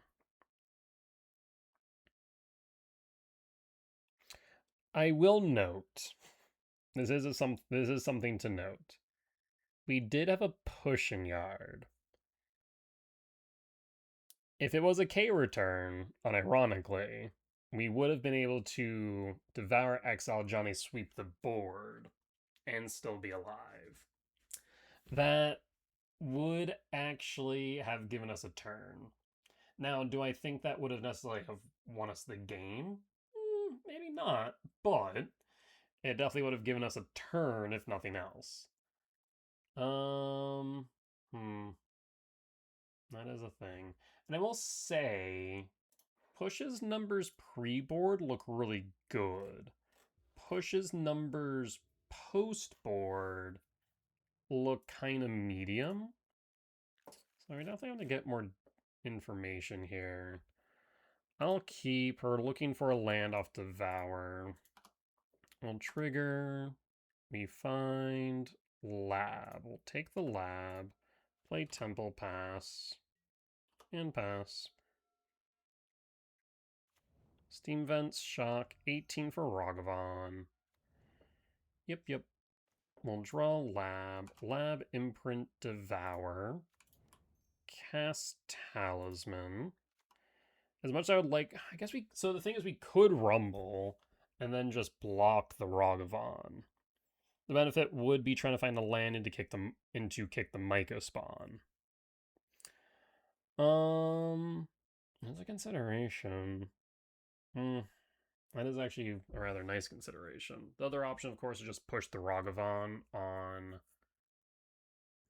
I will note, this is something to note. We did have a pushing yard. If it was a K return, unironically, we would have been able to devour, exile, Johnny, sweep the board and still be alive. That would actually have given us a turn. Now, do I think that would have necessarily have won us the game? Maybe not, but it definitely would have given us a turn if nothing else. Um, that is a thing. And I will say, Push's numbers pre-board look really good. Push's numbers post-board look kind of medium. So we definitely have to get more information here. I'll keep her looking for a land off Devour. We'll trigger. We find lab. We'll take the lab. Play Temple, pass. And pass. Steam Vents, Shock, 18 for Ragavan. Yep. We'll draw Lab. Lab, Imprint, Devour. Cast Talisman. As much as I would like, I guess we, so the thing is we could Rumble and then just block the Ragavan. The benefit would be trying to find a land into kick the Myco spawn. That's a consideration. That is actually a rather nice consideration. The other option, of course, is just push the Ragavan on.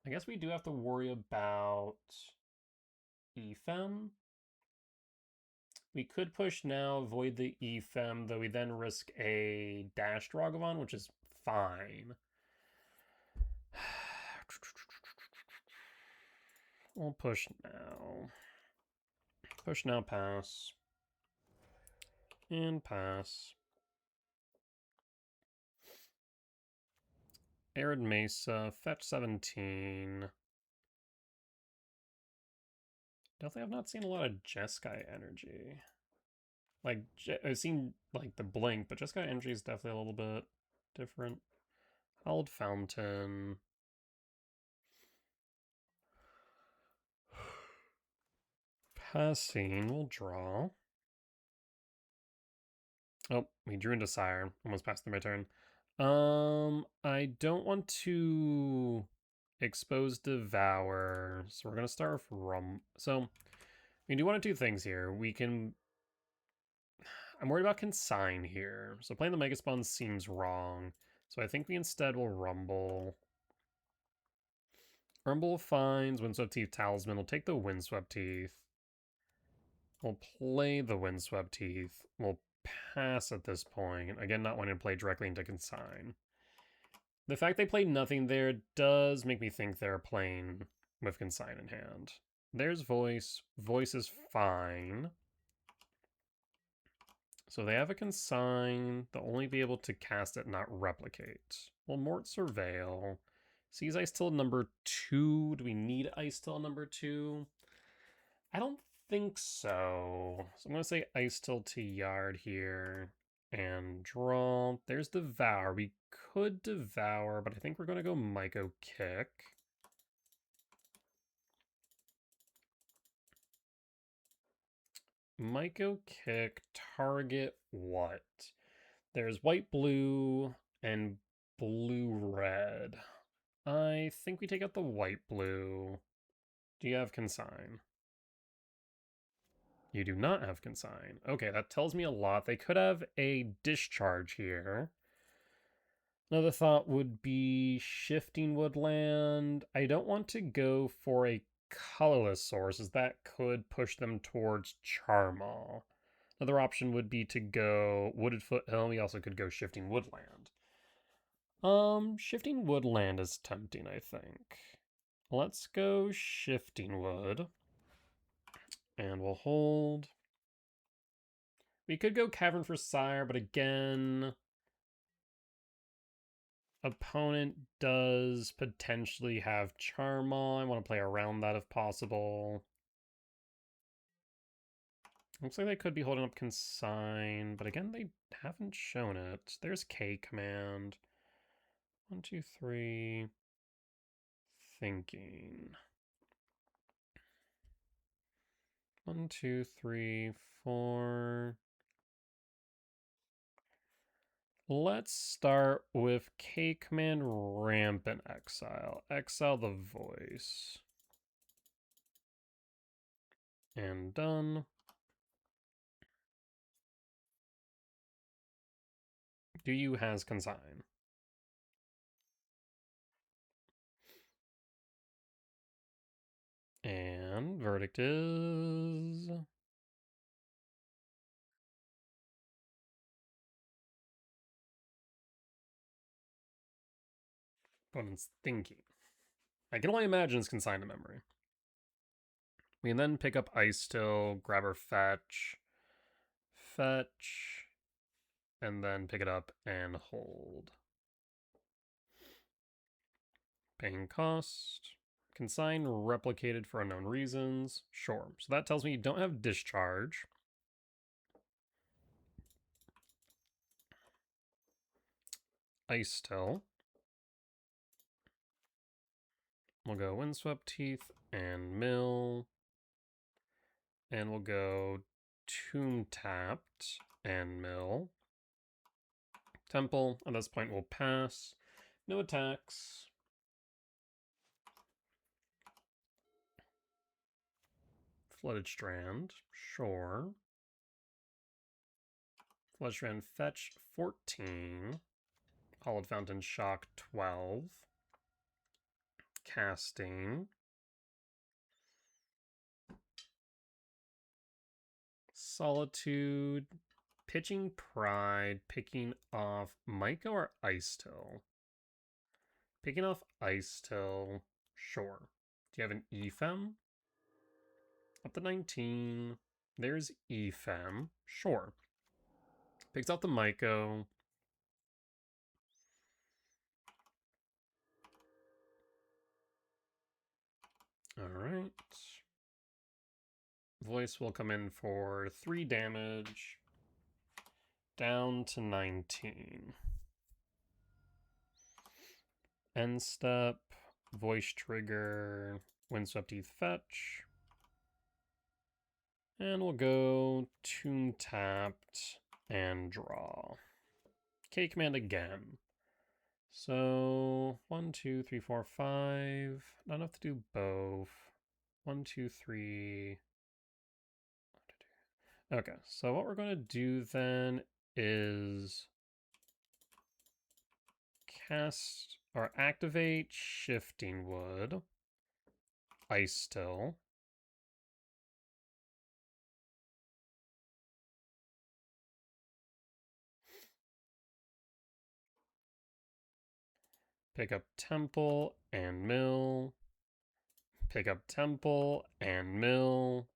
I guess we do have to worry about Ephem. We could push now, avoid the Ephem, though we then risk a dashed Ragavan, which is fine. We'll push now. Push now, pass. And pass. Arid Mesa, fetch 17. Definitely have not seen a lot of Jeskai energy. Like, I've seen, like, the Blink, but Jeskai energy is definitely a little bit different. Howled Fountain. Passing, we'll draw. Oh, we drew into Sire. Almost passed through my turn. I don't want to expose Devour, so we're gonna start with So we do one of two things here. I'm worried about Consign here. So playing the Mega Spawn seems wrong. So I think we instead will Rumble. Rumble finds Windswept Teeth Talisman. We'll take the Windswept Teeth. We'll play the Windswept Teeth. We'll pass at this point. Again, not wanting to play directly into Consign. The fact they played nothing there does make me think they're playing with Consign in hand. There's Voice. Voice is fine. So they have a Consign. They'll only be able to cast it, not replicate. Well, Mort Surveil. Sees Ice Till number 2. Do we need Ice Till number 2? I don't think so. So I'm going to say Ice Till to Yard here. And draw. There's Devour. We could Devour, but I think we're going to go Myco Kick. Myco Kick, target what? There's white, blue, and blue, red. I think we take out the white, blue. Do you have Consign? You do not have Consign. Okay, that tells me a lot. They could have a Discharge here. Another thought would be Shifting Woodland. I don't want to go for a colorless source, as that could push them towards Charmaw. Another option would be to go Wooded Foothill. We also could go Shifting Woodland. Shifting Woodland is tempting, I think. Let's go Shifting Wood. And we'll hold. We could go Cavern for Sire, but again, opponent does potentially have Charmaw. I want to play around that if possible. Looks like they could be holding up Consign, but again, they haven't shown it. There's K command. 1, 2, 3. Thinking. 1, 2, 3, 4. Let's start with K command Rampant Exile. Exile the voice. And done. Do you has Consign? And verdict is... opponent's thinking. I can only imagine it's consigned to memory. We can then pick up Ice Still, grab our fetch, and then pick it up and hold. Paying cost. Consign replicated for unknown reasons. Sure. So that tells me you don't have discharge. Ice Still. We'll go Windswept Teeth and Mill. And we'll go Tomb Tapped and Mill. Temple. At this point, we'll pass. No attacks. Flooded Strand. Sure. Flooded Strand fetch 14. Hollowed Fountain Shock 12. Casting. Solitude. Pitching Pride. Picking off Myco or Ice Till? Picking off Ice Till. Sure. Do you have an Ephem? Up to 19. There's Ephem. Sure. Picks out the Myco. Alright. Voice will come in for 3 damage. Down to 19. End step. Voice trigger. Windswept Teeth fetch. And we'll go Tomb Tapped and draw. K command again. So 1, 2, 3, 4, 5. Not enough to do both. 1, 2, 3. Okay, so what we're going to do then is cast or activate Shifting Wood. Ice Still. Pick up Temple and Mill. Pick up Temple and Mill.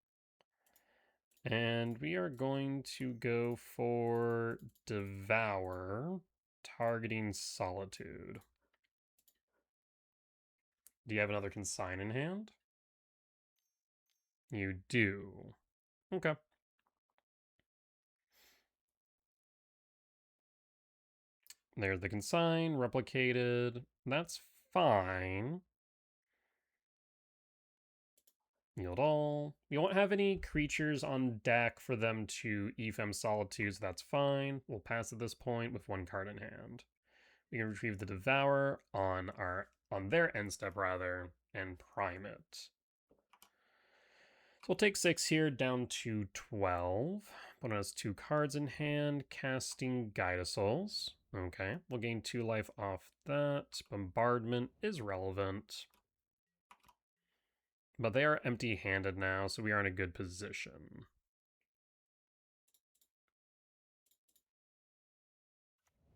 And we are going to go for Devour, targeting Solitude. Do you have another Consign in hand? You do. Okay. There's the Consign, replicated. That's fine. Yield all. We won't have any creatures on deck for them to Ephem Solitude, so that's fine. We'll pass at this point with 1 card in hand. We can retrieve the Devour on their end step rather, and prime it. So we'll take 6 here, down to 12. Opponent has 2 cards in hand, casting Guide of Souls. Okay, we'll gain 2 life off that. Bombardment is relevant. But they are empty-handed now, so we are in a good position.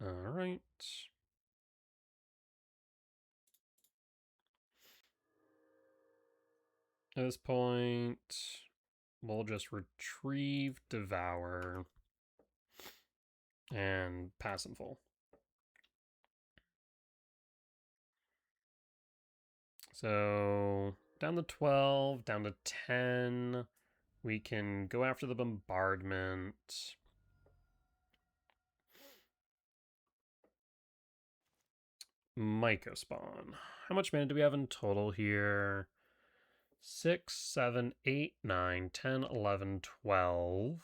Alright. At this point, we'll just retrieve Devour and pass in full. So down to 12, down to 10. We can go after the bombardment. Myco spawn. How much mana do we have in total here? 6, 7, 8, 9, 10, 11, 12.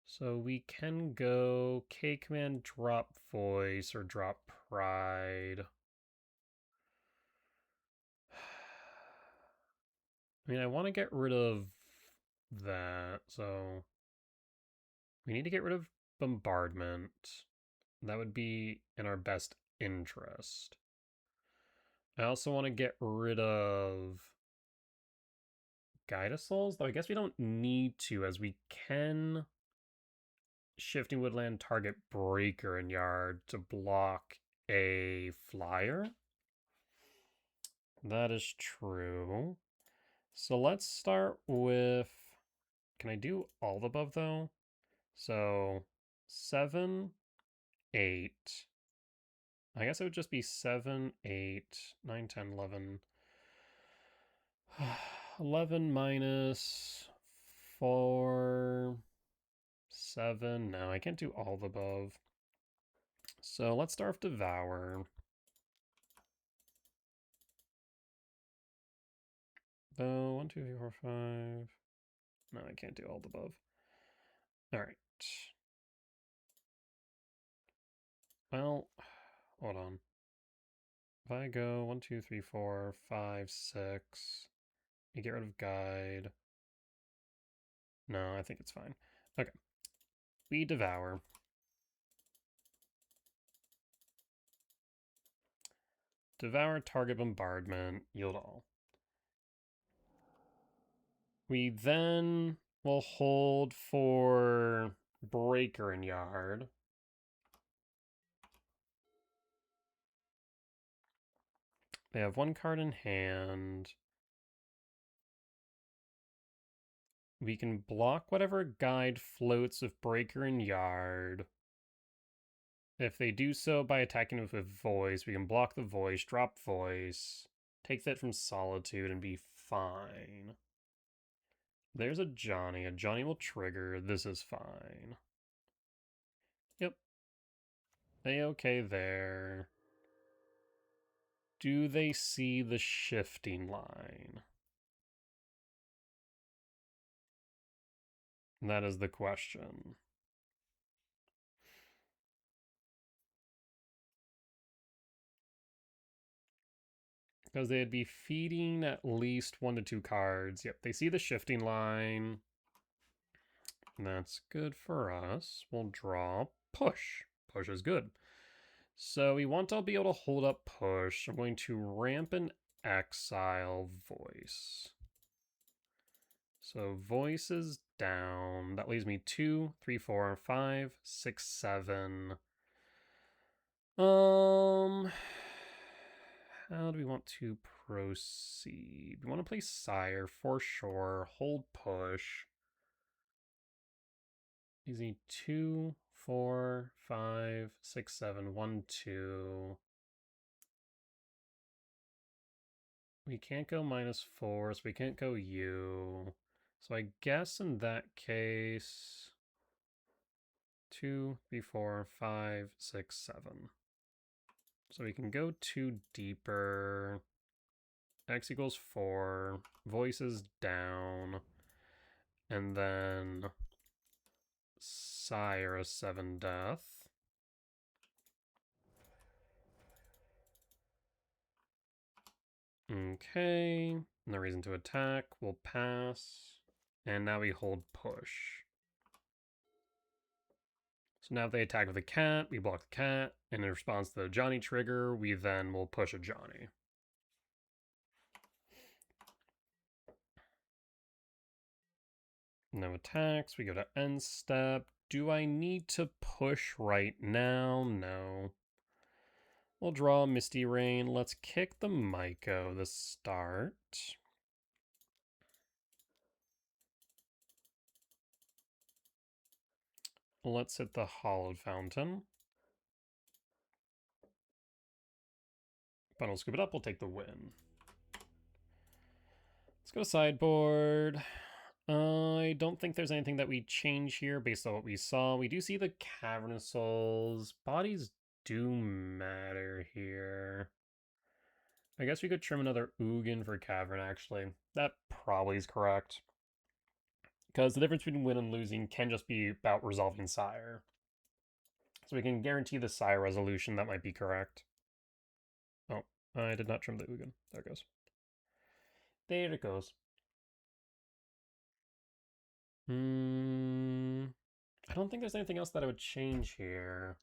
So we can go K command, drop voice, or drop pride. I mean, I want to get rid of that, so we need to get rid of bombardment. That would be in our best interest. I also want to get rid of Guide us Souls, though I guess we don't need to, as we can Shifting Woodland target Breaker and Yard to block a flyer. That is true. So let's start with, can I do all the above though? So 7, 8. I guess it would just be 7, 8, 9, 10, 11. 11 minus 4, 7. No, I can't do all the above. So let's start with Devour. Though 1, 2, 3, 4, 5. No, I can't do all the above. All right. Well, hold on. If I go 1, 2, 3, 4, 5, 6, you get rid of guide. No, I think it's fine. Okay. We Devour. Devour target bombardment, yield all. We then will hold for Breaker and Yard. They have 1 card in hand. We can block whatever guide floats with Breaker and Yard. If they do so by attacking with a voice, we can block the voice, drop voice, take that from Solitude, and be fine. There's a Johnny. A Johnny will trigger. This is fine. Yep. A-okay there. Do they see the shifting line? That is the question. Because they'd be feeding at least 1 to 2 cards. Yep, they see the shifting line. That's good for us. We'll draw push. Push is good. So we want to be able to hold up push. I'm going to ramp and exile voice. So voice is down. That leaves me 2, 3, 4, 5, 6, 7. How do we want to proceed? We want to play Sire for sure. Hold push. Easy 2, 4, 5, 6, 7, 1, 2. We can't go -4, so we can't go U. So I guess in that case, 2, 3, 4, 5, 6, 7. So we can go 2 deeper. X equals 4. Voice is down. And then Sire is 7 death. Okay. No reason to attack. We'll pass. And now we hold push. So now if they attack with a cat, we block the cat. And in response to the Johnny trigger, we then will push a Johnny. No attacks. We go to end step. Do I need to push right now? No. We'll draw Misty Rain. Let's kick the Myco to start. Let's hit the Hollowed Fountain. But we'll scoop it up. We'll take the win. Let's go to sideboard. I don't think there's anything that we change here based on what we saw. We do see the Cavernous Souls. Bodies do matter here. I guess we could trim another Ugin for Cavern, actually. That probably is correct. Because the difference between win and losing can just be about resolving Sire. So we can guarantee the Sire resolution. That might be correct. Oh, I did not trim the Ugin. There it goes. There it goes. I don't think there's anything else that I would change here.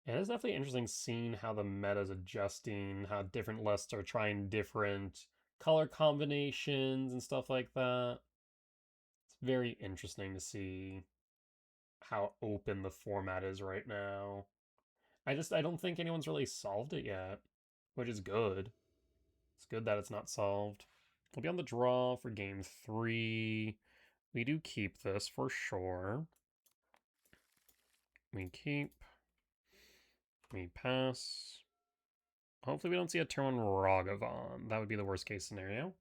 It is definitely interesting seeing how the meta is adjusting, how different lists are trying different color combinations and stuff like that. It's very interesting to see how open the format is right now. I don't think anyone's really solved it yet, which is good. It's good that it's not solved. We'll be on the draw for game 3. We do keep this for sure. We keep. We pass. Hopefully we don't see a turn 1 Ragavan. That would be the worst case scenario.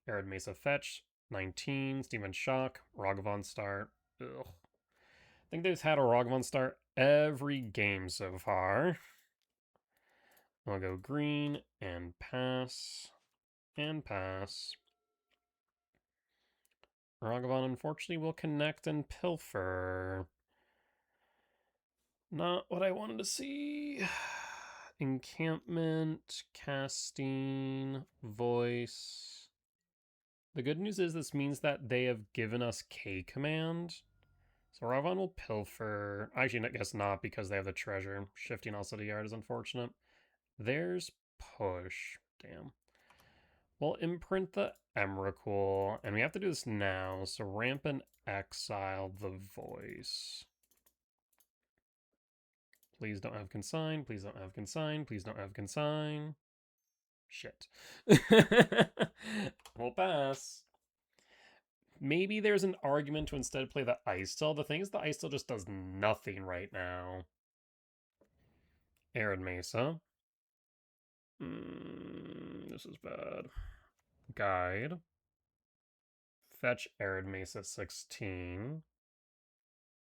Arid Mesa fetch. 19. Steven Shock. Ragavan start. Ugh. I think they've had a Ragavan start every game so far. I'll go green and pass. And pass. Ragavan unfortunately will connect and pilfer. Not what I wanted to see. Encampment, casting, voice. The good news is this means that they have given us K command. So Ragavan will pilfer. Actually, I guess not because they have the treasure. Shifting also to yard is unfortunate. There's push. Damn. We'll imprint the Emrakul, and we have to do this now. So ramp and exile the voice. Please don't have consign. Please don't have consign. Please don't have consign. Shit. We'll pass. Maybe there's an argument to instead play the Ice Still. The thing is, the Ice Still just does nothing right now. Arid Mesa. This is bad. Guide. Fetch Arid Mesa 16.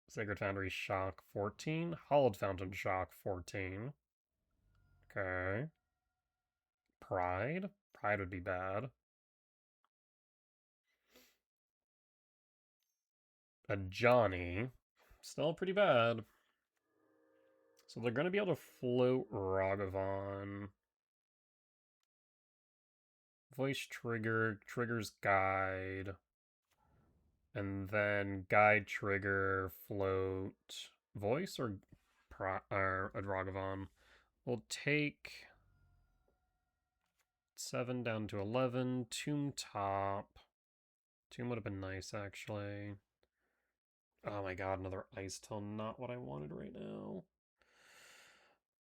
Sacred Foundry Shock 14. Hollowed Fountain Shock 14. Okay. Pride. Pride would be bad. A Johnny. Still pretty bad. So they're going to be able to float Ragavan. Voice trigger, triggers guide. And then guide trigger, float, voice or a Ragavan. We'll take 7 down to 11. Tomb top. Tomb would have been nice, actually. Oh my god, another Ice Till. Not what I wanted right now.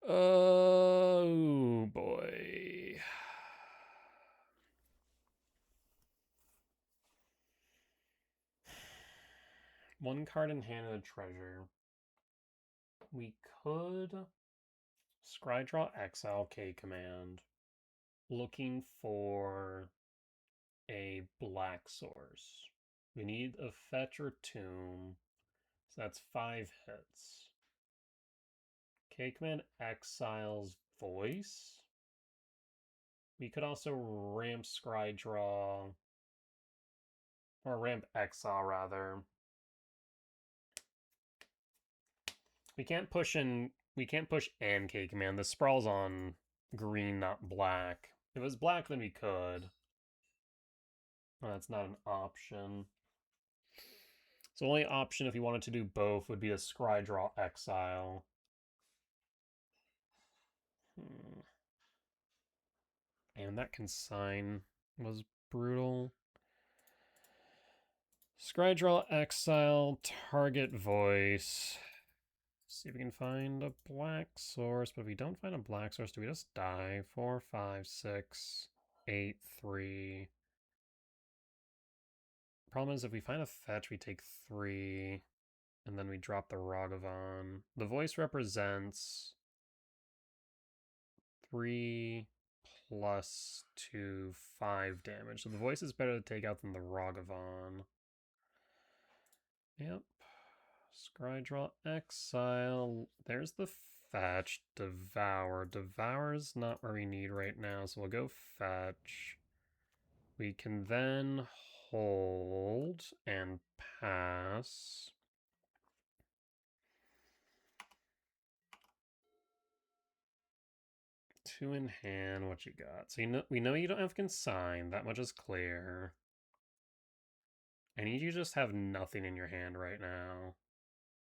Oh boy. One card in hand and a treasure. We could Scrydraw Exile K command, looking for a black source. We need a fetch or tomb, so that's 5 hits. K command exiles voice. We could also ramp Scrydraw, or ramp exile rather. We can't push and K command. The sprawl's on green, not black. If it was black, then we could. That's not an option. So the only option if you wanted to do both would be a Scrydraw exile. And that consign was brutal. Scrydraw exile, target voice. See if we can find a black source, but if we don't find a black source, do we just die? 4, 5, 6, 8, 3. Problem is, if we find a fetch, we take 3, and then we drop the Ragavan. The voice represents 3 +2/5 damage. So the voice is better to take out than the Ragavan. Yep. Scry draw exile. There's the fetch. Devour. Devour's not where we need right now, so we'll go fetch. We can then hold and pass. Two in hand. What you got? So we know you don't have consign. That much is clear. I need you to just have nothing in your hand right now.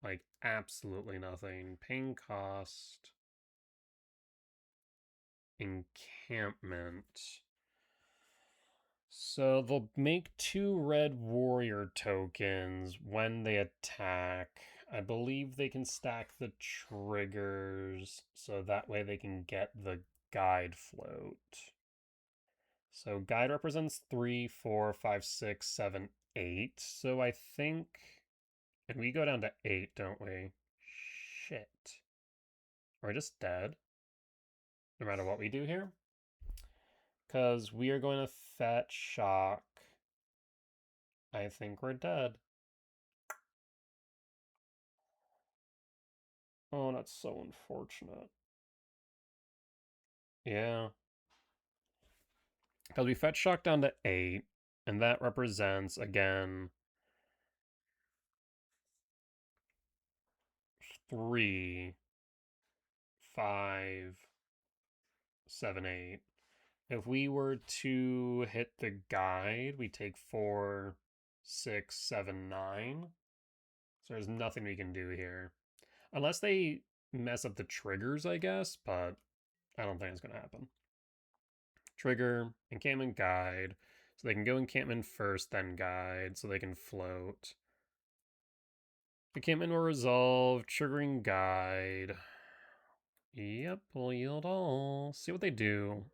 Like, absolutely nothing. Paying cost. Encampment. So they'll make 2 red warrior tokens when they attack. I believe they can stack the triggers, so that way they can get the guide float. So guide represents 3, 4, 5, 6, 7, 8. So I think... And we go down to 8, don't we? Shit. Are we just dead? No matter what we do here? Because we are going to fetch shock. I think we're dead. Oh, that's so unfortunate. Yeah. Because we fetch shock down to 8, and that represents, again, 3, 5, 7, 8. If we were to hit the guide, we take 4, 6, 7, 9. So there's nothing we can do here. Unless they mess up the triggers, I guess, but I don't think it's going to happen. Trigger, encampment, guide. So they can go encampment first, then guide, so they can float. Encampment will resolve, triggering guide. Yep, we'll yield all. See what they do.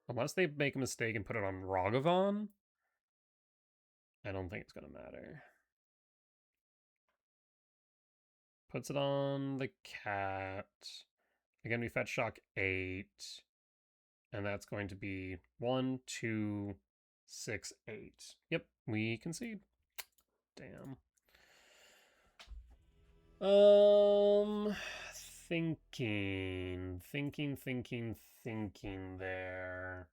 Unless they make a mistake and put it on Ragavan, I don't think it's going to matter. Puts it on the cat. Again, we fetch shock 8. And that's going to be 1, 2, 6, 8. Yep, we concede. Damn. Thinking there.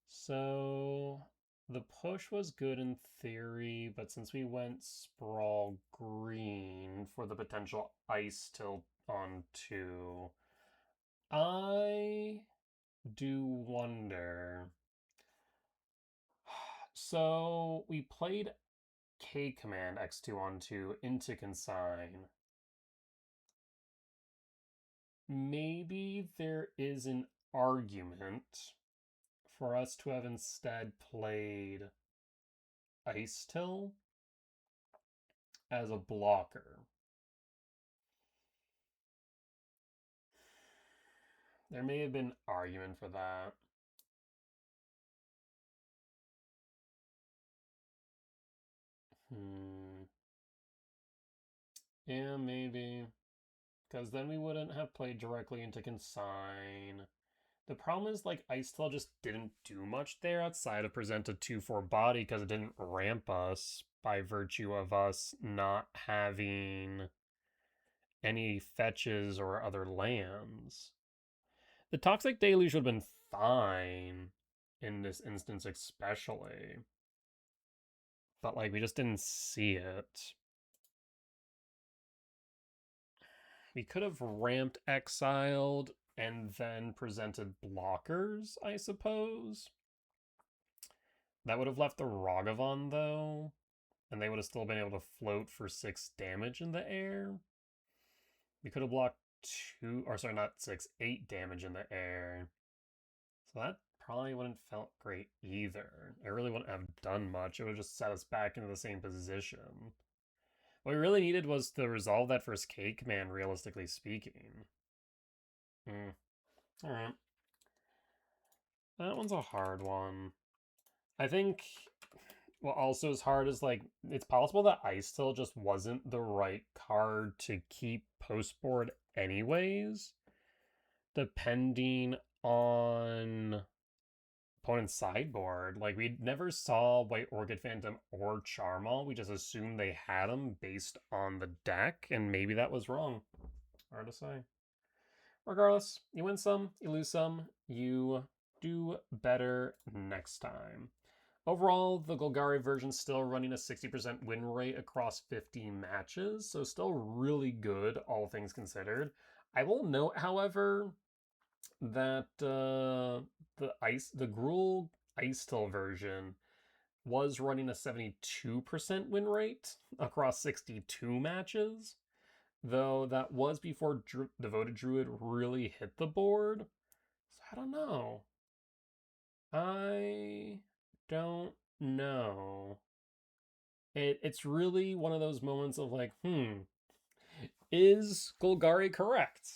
So the push was good in theory, but since we went Sprawl green for the potential ice tilt on 2, I do wonder. So we played K command X2 on 2 into consign. Maybe there is an argument for us to have instead played Ice Till as a blocker. There may have been argument for that. Yeah, maybe. Because then we wouldn't have played directly into consign. The problem is, like, Ice Tail just didn't do much there outside of present a 2/4 body because it didn't ramp us by virtue of us not having any fetches or other lands. The Toxic Deluge would have been fine in this instance especially. But, like, we just didn't see it. We could have ramped Exiled and then presented blockers, I suppose. That would have left the Ragavan, though, and they would have still been able to float for 6 damage in the air. We could have blocked 2, or sorry, not 6, 8 damage in the air. So that probably wouldn't felt great either. It really wouldn't have done much. It would have just set us back into the same position. What we really needed was to resolve that first K command, realistically speaking. Alright. That one's a hard one. I think what also is hard is, like, it's possible that Ice Till just wasn't the right card to keep post-board anyways, depending on opponent's sideboard. Like, we never saw White Orchid Phantom or Charmal. We just assumed they had them based on the deck, and maybe that was wrong. Hard to say. Regardless, you win some, you lose some, you do better next time. Overall, the Golgari version's still running a 60% win rate across 50 matches, so still really good, all things considered. I will note, however, that the Gruul Ice Till version was running a 72% win rate across 62 matches, though that was before Devoted Druid really hit the board. So I don't know. I don't know. It's really one of those moments of like, is Golgari correct?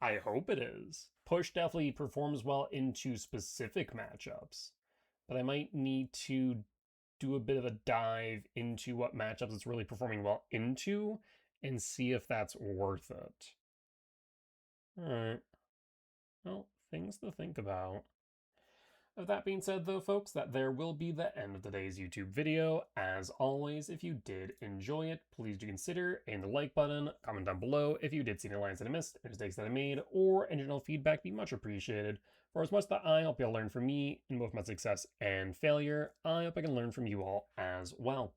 I hope it is. Push definitely performs well into specific matchups, but I might need to do a bit of a dive into what matchups it's really performing well into and see if that's worth it. Alright. Well, things to think about. With that being said, though, folks, that there will be the end of today's YouTube video. As always, if you did enjoy it, please do consider hitting the like button, comment down below if you did see any lines that I missed, any mistakes that I made, or any general feedback be much appreciated. For as much that I hope you'll learn from me in both my success and failure, I hope I can learn from you all as well.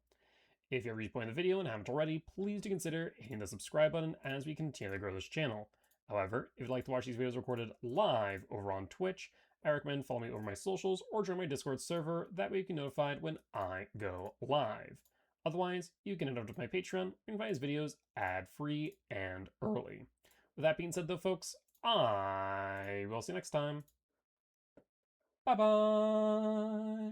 If you have reached the point of the video and haven't already, please do consider hitting the subscribe button as we continue to grow this channel. However, if you'd like to watch these videos recorded live over on Twitch, I recommend follow me over my socials or join my Discord server, that way you can be notified when I go live. Otherwise, you can head over to my Patreon and find these videos ad-free and early. With that being said though, folks, I will see you next time. Bye-bye!